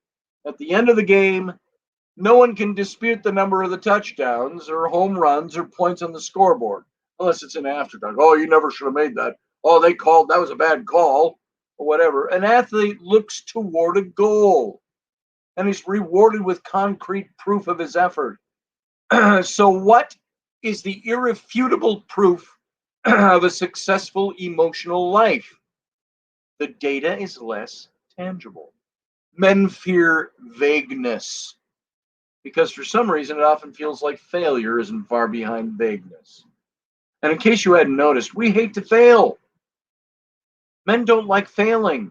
[SPEAKER 2] At the end of the game, no one can dispute the number of the touchdowns or home runs or points on the scoreboard. unless it's an afterthought. Oh, you never should have made that. Oh, they called, that was a bad call, or whatever. An athlete looks toward a goal, and he's rewarded with concrete proof of his effort. So, what is the irrefutable proof of a successful emotional life? The data is less tangible. Men fear vagueness because for some reason it often feels like failure isn't far behind vagueness. And in case you hadn't noticed, we hate to fail. Men don't like failing.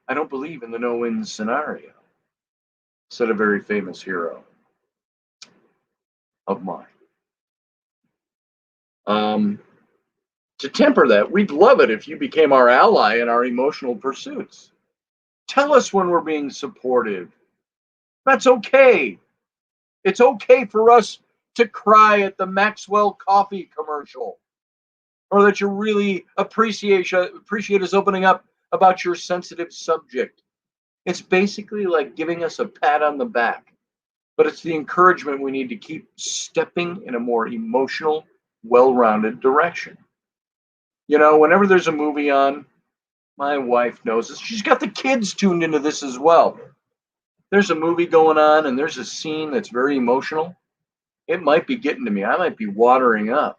[SPEAKER 2] I don't believe in the no-win scenario, said a very famous hero of mine. To temper that, we'd love it if you became our ally in our emotional pursuits. Tell us when we're being supportive. That's okay. It's okay for us to cry at the Maxwell coffee commercial, or that you really appreciate us opening up about your sensitive subject. It's basically like giving us a pat on the back, but it's the encouragement we need to keep stepping in a more emotional, well-rounded direction. You know, whenever there's a movie on, my wife knows this. She's got the kids tuned into this as well. There's a movie going on and there's a scene that's very emotional. It might be getting to me. I might be watering up.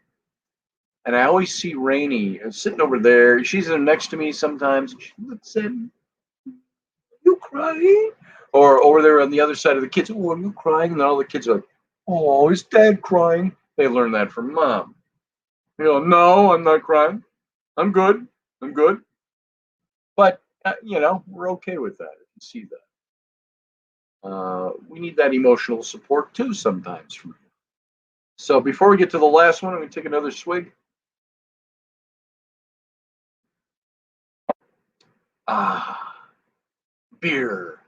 [SPEAKER 2] And I always see Rainey sitting over there. She's next to me sometimes. She looks at me. You crying? Or over there on the other side of the kids. Oh, are you crying? And all the kids are like, oh, is Dad crying? They learned that from Mom. You know, no, I'm not crying. I'm good. I'm good. But, you know, we're okay with that. You can see that. We need that emotional support too sometimes from you. So before we get to the last one, I'm going to take another swig. Beer.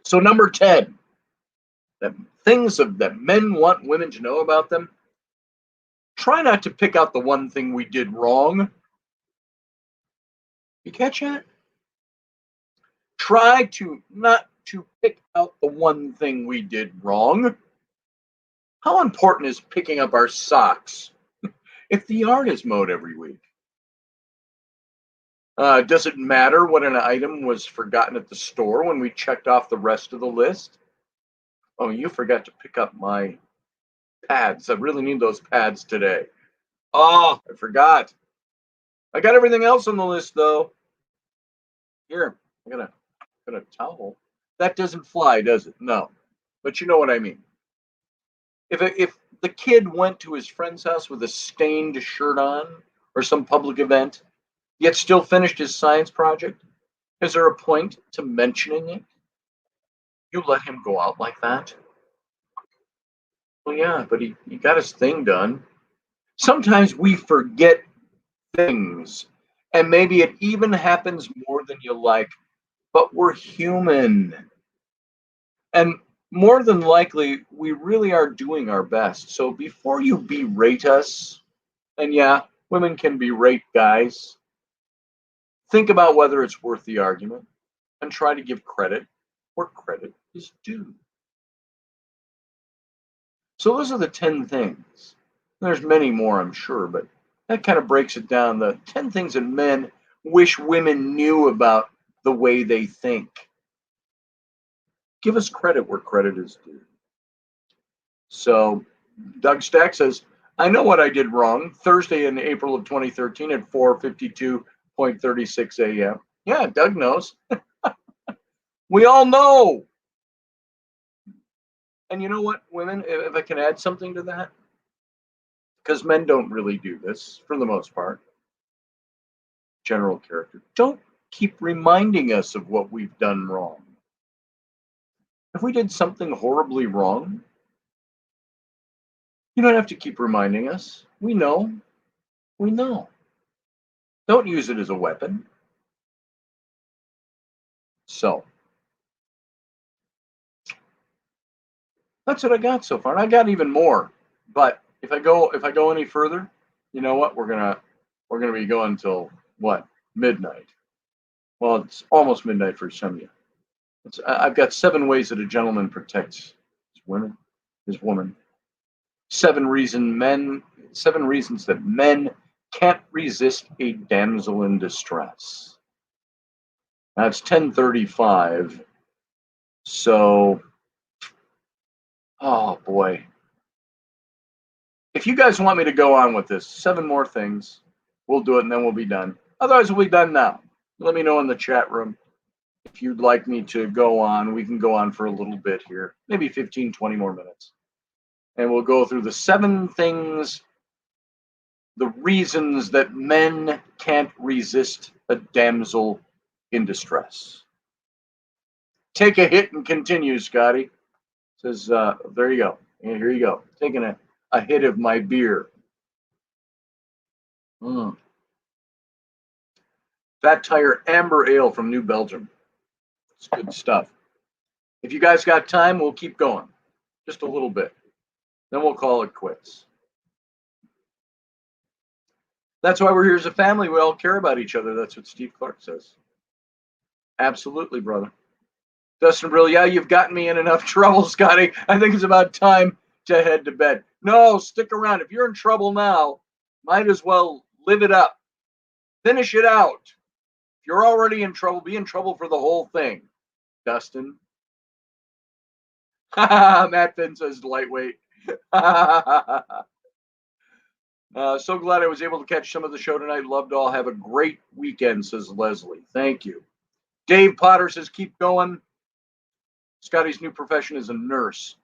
[SPEAKER 2] So number 10, that that men want women to know about them. Try not to pick out the one thing we did wrong. You catch that? Try to not to pick out the one thing we did wrong. How important is picking up our socks if the yard is mowed every week? Does it matter what an item was forgotten at the store when we checked off the rest of the list? Oh, you forgot to pick up my pads. I really need those pads today. Oh, I forgot. I got everything else on the list though. Here, I got a towel. That doesn't fly, does it? No. But you know what I mean. If the kid went to his friend's house with a stained shirt on or some public event, yet still finished his science project, is there a point to mentioning it? You let him go out like that? Well, yeah, but he got his thing done. Sometimes we forget things, and maybe it even happens more than you like, but we're human. And more than likely, we really are doing our best. So before you berate us, and yeah, women can berate guys, think about whether it's worth the argument and try to give credit where credit is due. So those are the 10 things. There's many more, I'm sure, but that kind of breaks it down. The 10 things that men wish women knew about the way they think. Give us credit where credit is due. So Doug Stack says, I know what I did wrong Thursday in April of 2013 at 4:52.36 a.m. Yeah, Doug knows. We all know. And you know what, women, if I can add something to that, because men don't really do this for the most part, general character, don't keep reminding us of what we've done wrong. If we did something horribly wrong, you don't have to keep reminding us. We know. We know. Don't use it as a weapon. So that's what I got so far. And I got even more. But if I go any further, you know what? We're gonna be going till what? Midnight. Well, it's almost midnight for some of you. I've got 7 ways that a gentleman protects his woman. 7 reasons that men can't resist a damsel in distress. Now it's 10:35, so oh boy. If you guys want me to go on with this, 7 more things, we'll do it and then we'll be done. Otherwise, we'll be done now. Let me know in the chat room if you'd like me to go on. We can go on for a little bit here, maybe 15, 20 more minutes. And we'll go through the 7 things, the reasons that men can't resist a damsel in distress. Take a hit and continue, Scotty. Says, there you go. And here you go. Taking a hit of my beer. Fat Tire Amber Ale from New Belgium. It's good stuff. If you guys got time, we'll keep going. Just a little bit. Then we'll call it quits. That's why we're here as a family. We all care about each other. That's what Steve Clark says. Absolutely, brother. Dustin Brill, yeah, you've gotten me in enough trouble, Scotty. I think it's about time to head to bed. No, stick around. If you're in trouble now, might as well live it up. Finish it out. If you're already in trouble, be in trouble for the whole thing, Dustin. Matt Finn says lightweight. So glad I was able to catch some of the show tonight. Loved all. Have a great weekend, says Leslie. Thank you. Dave Potter says, keep going. Scotty's new profession is a nurse.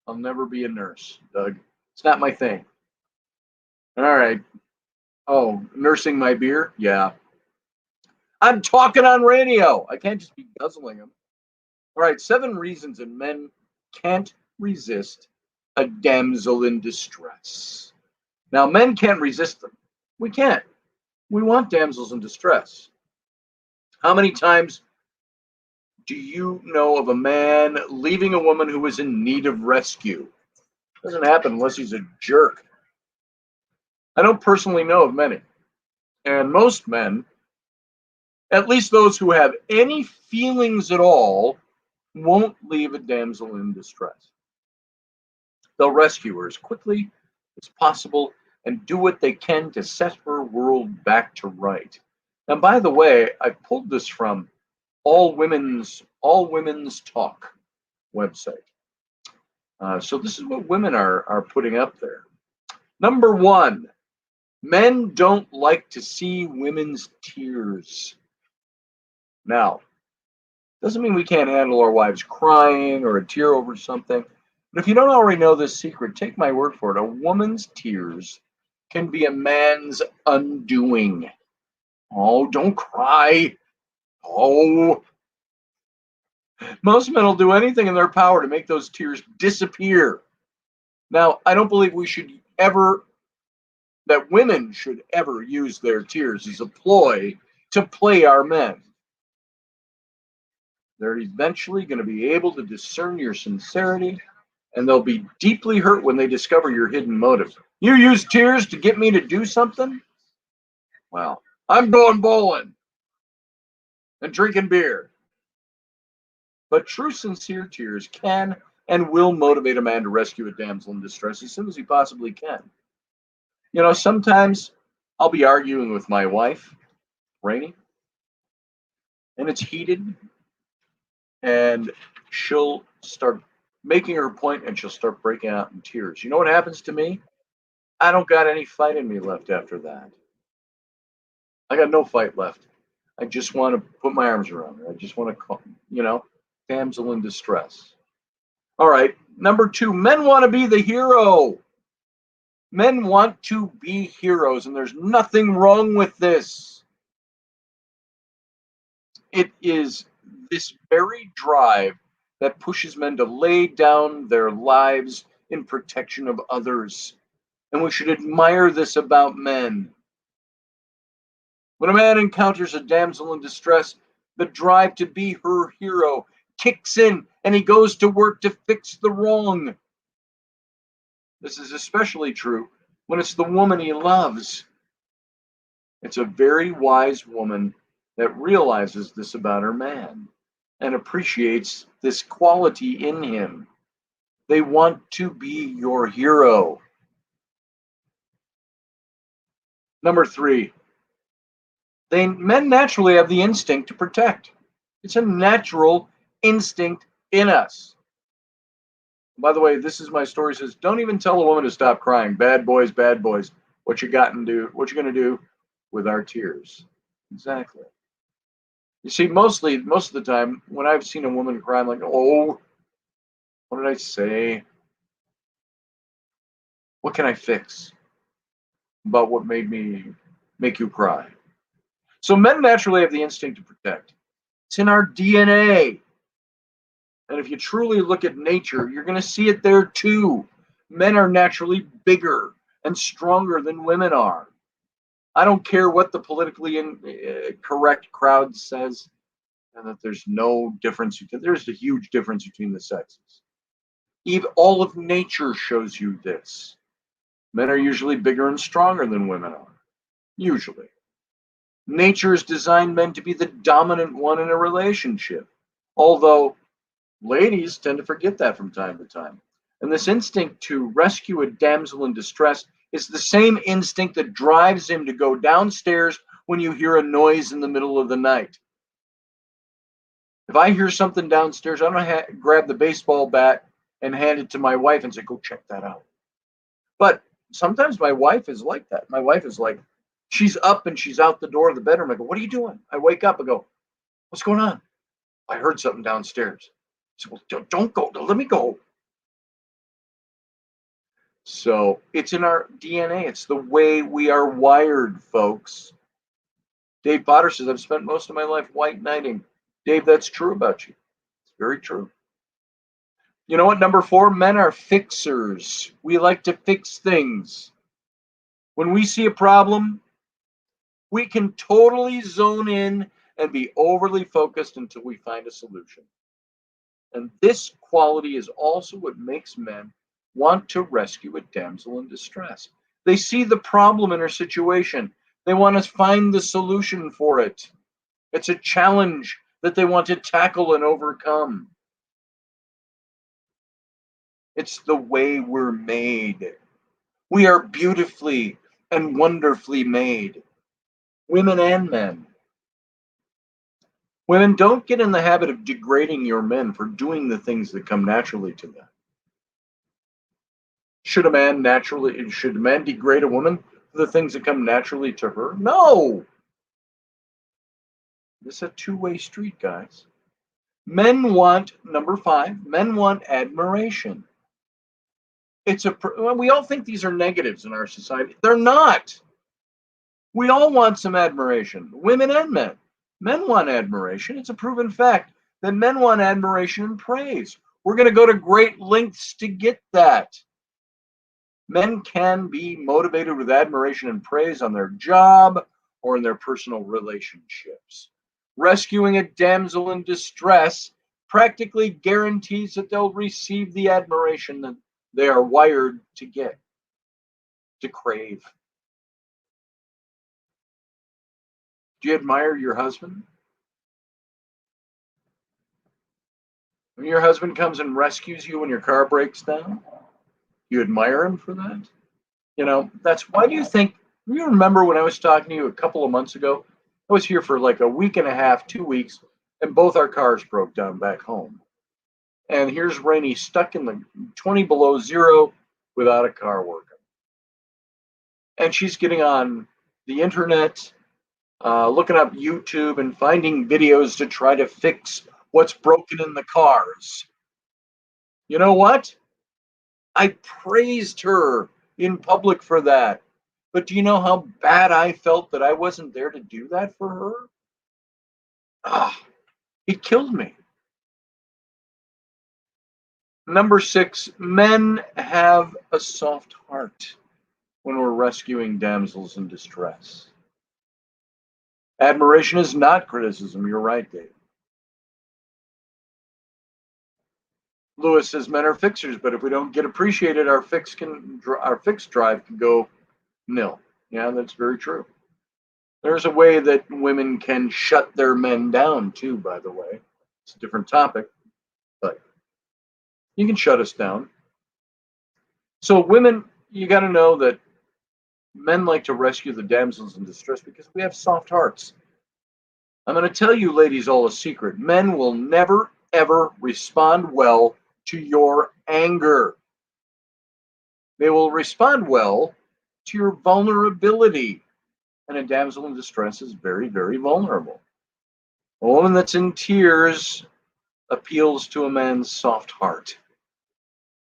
[SPEAKER 2] I'll never be a nurse, Doug. It's not my thing. All right. Oh, nursing my beer? Yeah. I'm talking on radio. I can't just be guzzling them. All right. 7 reasons that men can't resist a damsel in distress. Now, men can't resist them. We can't. We want damsels in distress. How many times do you know of a man leaving a woman who is in need of rescue? Doesn't happen unless he's a jerk. I don't personally know of many. And most men, at least those who have any feelings at all, won't leave a damsel in distress. They'll rescue her as quickly as possible and do what they can to set her world back to right. And by the way, I pulled this from All Women's Talk website. So this is what women are putting up there. Number 1, men don't like to see women's tears. Now, doesn't mean we can't handle our wives crying or a tear over something. But if you don't already know this secret, take my word for it. A woman's tears can be a man's undoing. Oh, don't cry. Oh. Most men will do anything in their power to make those tears disappear. Now, I don't believe that women should ever use their tears as a ploy to play our men. They're eventually going to be able to discern your sincerity, and they'll be deeply hurt when they discover your hidden motives. You use tears to get me to do something? Well, I'm going bowling and drinking beer. But true, sincere tears can and will motivate a man to rescue a damsel in distress as soon as he possibly can. You know, sometimes I'll be arguing with my wife, Rainey, and it's heated, and she'll start making her point and she'll start breaking out in tears. You know what happens to me? I don't got any fight in me left after that. I got no fight left. I just want to put my arms around her. I just want to, damsel in distress. All right. Number 2, men want to be the hero. Men want to be heroes, and there's nothing wrong with this. It is this very drive that pushes men to lay down their lives in protection of others. And we should admire this about men. When a man encounters a damsel in distress, the drive to be her hero kicks in, and he goes to work to fix the wrong. This is especially true when it's the woman he loves. It's a very wise woman that realizes this about her man and appreciates this quality in him. They want to be your hero. Number 3, men naturally have the instinct to protect. It's a natural instinct in us. By the way, this is my story. It says, don't even tell a woman to stop crying. Bad boys, bad boys. What you gonna do with our tears? Exactly. You see, most of the time, when I've seen a woman cry, I'm like, oh, what did I say? What can I fix about what made me make you cry? So men naturally have the instinct to protect. It's in our DNA. And if you truly look at nature, you're going to see it there too. Men are naturally bigger and stronger than women are. I don't care what the politically correct crowd says, and that there's no difference. There's a huge difference between the sexes. Even all of nature shows you this. Men are usually bigger and stronger than women are. Usually. Nature has designed men to be the dominant one in a relationship. Although ladies tend to forget that from time to time. And this instinct to rescue a damsel in distress is the same instinct that drives him to go downstairs when you hear a noise in the middle of the night. If I hear something downstairs, I'm going to grab the baseball bat and hand it to my wife and say, go check that out. But sometimes my wife is like that. My wife is like, she's up and she's out the door of the bedroom. I go, what are you doing? I wake up and go, what's going on? I heard something downstairs. I said, well, don't go. Let me go. So it's in our DNA. It's the way we are wired, folks. Dave Potter says, I've spent most of my life white knighting. Dave, that's true about you. It's very true. You know what? Number 4, men are fixers. We like to fix things. When we see a problem, we can totally zone in and be overly focused until we find a solution. And this quality is also what makes men want to rescue a damsel in distress. They see the problem in her situation. They want to find the solution for it. It's a challenge that they want to tackle and overcome. It's the way we're made. We are beautifully and wonderfully made, women and men. Women, don't get in the habit of degrading your men for doing the things that come naturally to them. Should a man degrade a woman for the things that come naturally to her? No. This is a two-way street, guys. Number 5, men want admiration. We all think these are negatives in our society. They're not. We all want some admiration, women and men. Men want admiration. It's a proven fact that men want admiration and praise. We're going to go to great lengths to get that. Men can be motivated with admiration and praise on their job or in their personal relationships. Rescuing a damsel in distress practically guarantees that they'll receive the admiration that they are wired to get, to crave. Do you admire your husband? When your husband comes and rescues you when your car breaks down, you admire him for that? That's why do you think, you remember when I was talking to you a couple of months ago? I was here for like a week and a half, 2 weeks, and both our cars broke down back home. And here's Rainey stuck in the 20 below zero without a car working. And she's getting on the internet, looking up YouTube and finding videos to try to fix what's broken in the cars. You know what? I praised her in public for that. But do you know how bad I felt that I wasn't there to do that for her? It killed me. Number 6, men have a soft heart when we're rescuing damsels in distress. Admiration is not criticism. You're right, Dave. Lewis says men are fixers, but if we don't get appreciated, our fix drive can go nil. Yeah, that's very true. There's a way that women can shut their men down too, by the way. It's a different topic, but you can shut us down. So women, you got to know that Men like to rescue the damsels in distress because we have soft hearts. I'm going to tell you, ladies, all a secret. Men will never, ever respond well to your anger. They will respond well to your vulnerability. And a damsel in distress is very, very vulnerable. A woman that's in tears appeals to a man's soft heart.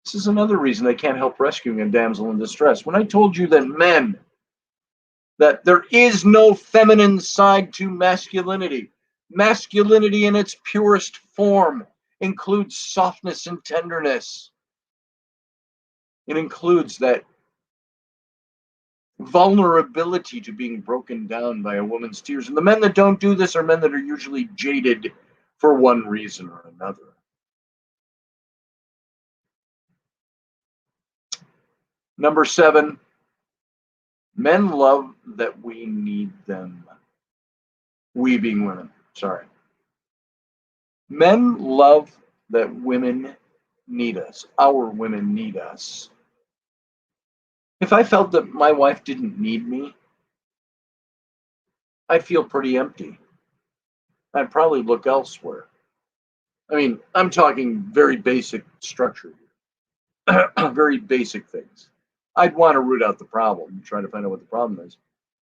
[SPEAKER 2] This is another reason they can't help rescuing a damsel in distress. When I told you that there is no feminine side to masculinity, masculinity in its purest form includes softness and tenderness. It includes that vulnerability to being broken down by a woman's tears. And the men that don't do this are men that are usually jaded for one reason or another. Number 7, men love that we need them. We being women, sorry. Men love that women need us. Our women need us. If I felt that my wife didn't need me, I'd feel pretty empty. I'd probably look elsewhere. I mean, I'm talking very basic structure here. Very basic things. I'd want to root out the problem and try to find out what the problem is.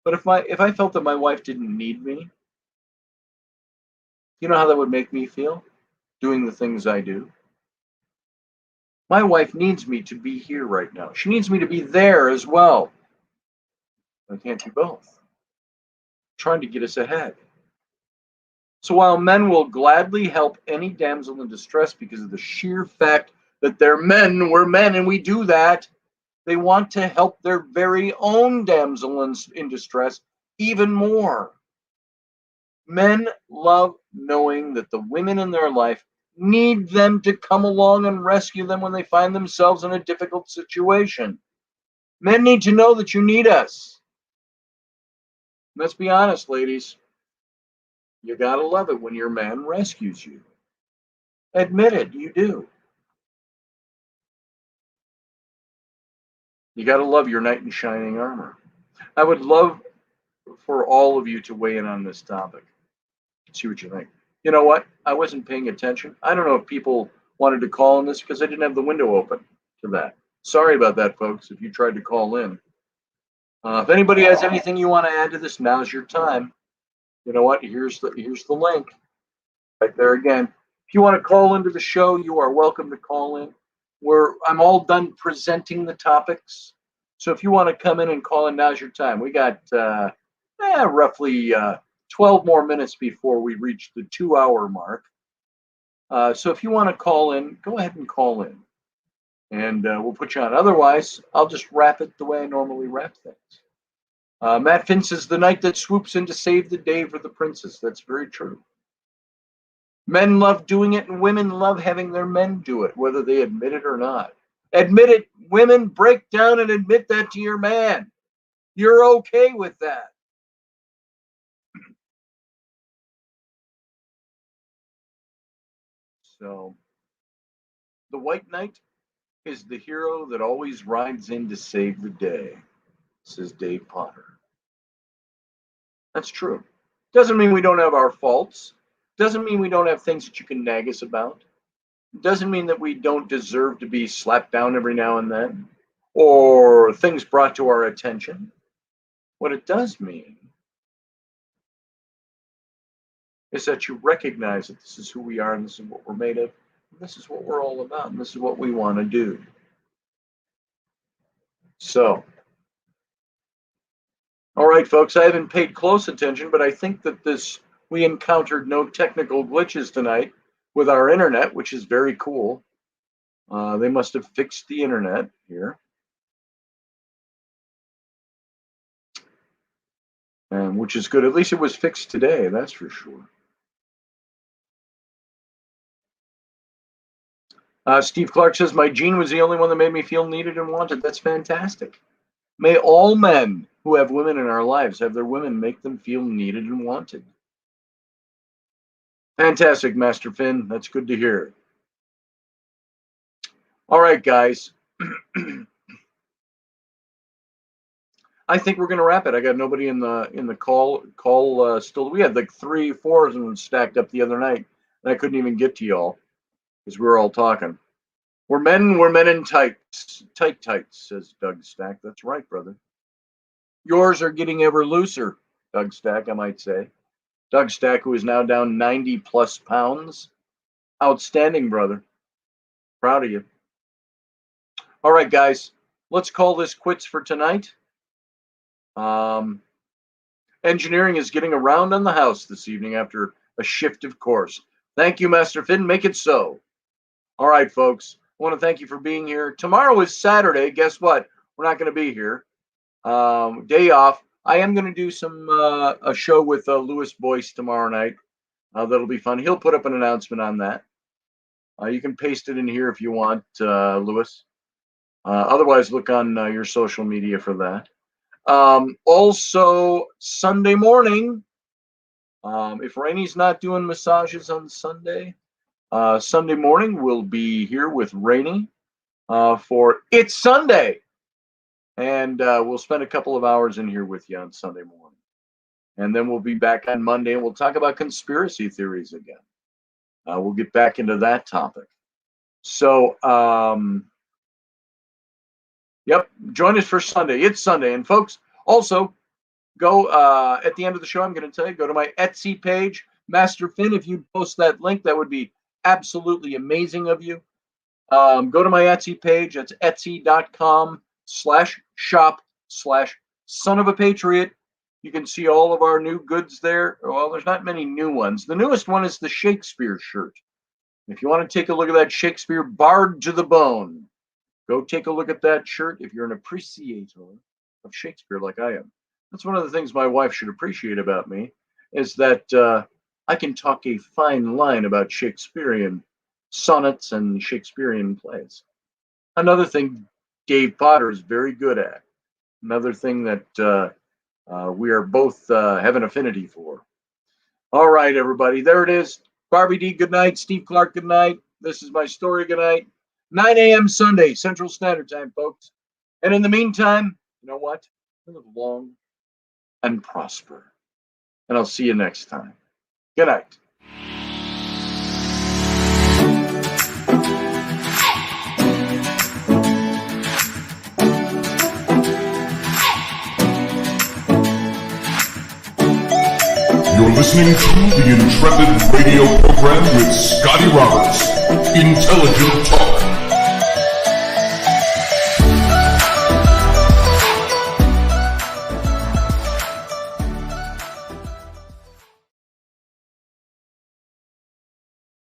[SPEAKER 2] But if I felt that my wife didn't need me, you know how that would make me feel? Doing the things I do. My wife needs me to be here right now. She needs me to be there as well. I can't do both. Trying to get us ahead. So while men will gladly help any damsel in distress because of the sheer fact that they're men, we're men, and we do that, they want to help their very own damsel in distress even more. Men love knowing that the women in their life need them to come along and rescue them when they find themselves in a difficult situation. Men need to know that you need us. Let's be honest, ladies. You gotta love it when your man rescues you. Admit it, you do. You gotta love your knight in shining armor. I would love for all of you to weigh in on this topic. See what you think. You know what? I wasn't paying attention. I don't know if people wanted to call on this because I didn't have the window open to that. Sorry about that, folks, if you tried to call in. If anybody has anything you want to add to this, now's your time. You know what? Here's the link right there again. If you want to call into the show, you are welcome to call in. I'm all done presenting the topics. So if you want to come in and call in, now's your time. We got roughly 12 more minutes before we reach the 2-hour mark. So if you want to call in, go ahead and call in. And we'll put you on. Otherwise, I'll just wrap it the way I normally wrap things. Matt Finn says, the knight that swoops in to save the day for the princess. That's very true. Men love doing it, and women love having their men do it, whether they admit it or not. Admit it. Women, break down and admit that to your man. You're okay with that. So, the White Knight is the hero that always rides in to save the day, says Dave Potter. That's true. Doesn't mean we don't have our faults. Doesn't mean we don't have things that you can nag us about. Doesn't mean that we don't deserve to be slapped down every now and then or things brought to our attention. What it does mean is that you recognize that this is who we are and this is what we're made of. And this is what we're all about and this is what we want to do. So, all right, folks, I haven't paid close attention, but I think that we encountered no technical glitches tonight with our internet, which is very cool. They must have fixed the internet here. Which is good. At least it was fixed today, that's for sure. Steve Clark says, my Jean was the only one that made me feel needed and wanted. That's fantastic. May all men who have women in our lives have their women make them feel needed and wanted. Fantastic, Master Finn. That's good to hear. All right, guys. I think we're going to wrap it. I got nobody in the call still. We had like 3, 4 of them stacked up the other night, and I couldn't even get to y'all because we were all talking. We're men in tights, says Doug Stack. That's right, brother. Yours are getting ever looser, Doug Stack, I might say. Doug Stack, who is now down 90 plus pounds. Outstanding, brother. Proud of you. All right, guys, let's call this quits for tonight. Engineering is getting around on the house this evening after a shift of course. Thank you, Master Finn. Make it so. All right, folks. I want to thank you for being here. Tomorrow is Saturday. Guess what? We're not going to be here. Day off. I am going to do a show with Louis Boyce tomorrow night. That'll be fun. He'll put up an announcement on that. You can paste it in here if you want, Louis. Otherwise, look on your social media for that. Also, Sunday morning, if Rainy's not doing massages on Sunday, Sunday morning we'll be here with Rainy for It's Sunday. And we'll spend a couple of hours in here with you on Sunday morning. And then we'll be back on Monday and we'll talk about conspiracy theories again. We'll get back into that topic. So, yep, join us for Sunday. It's Sunday. And folks, also, go at the end of the show, I'm going to tell you, go to my Etsy page. Master Finn, if you post that link, that would be absolutely amazing of you. Go to my Etsy page. That's etsy.com/shop/son-of-a-patriot. You can see all of our new goods there. Well, there's not many new ones. The newest one is the Shakespeare shirt. If you want to take a look at that Shakespeare Bard to the Bone, go take a look at that shirt if you're an appreciator of Shakespeare like I am. That's one of the things my wife should appreciate about me, is that I can talk a fine line about Shakespearean sonnets and Shakespearean plays. Another thing Dave Potter is very good at. Another thing that we are both have an affinity for. All right, everybody. There it is. Barbie D, good night. Steve Clark, good night. This is my story, good night. 9 a.m. Sunday, Central Standard Time, folks. And in the meantime, you know what? Live long and prosper. And I'll see you next time. Good night.
[SPEAKER 1] You're listening to the Intrepid radio program with Scotty Roberts. Intelligent talk.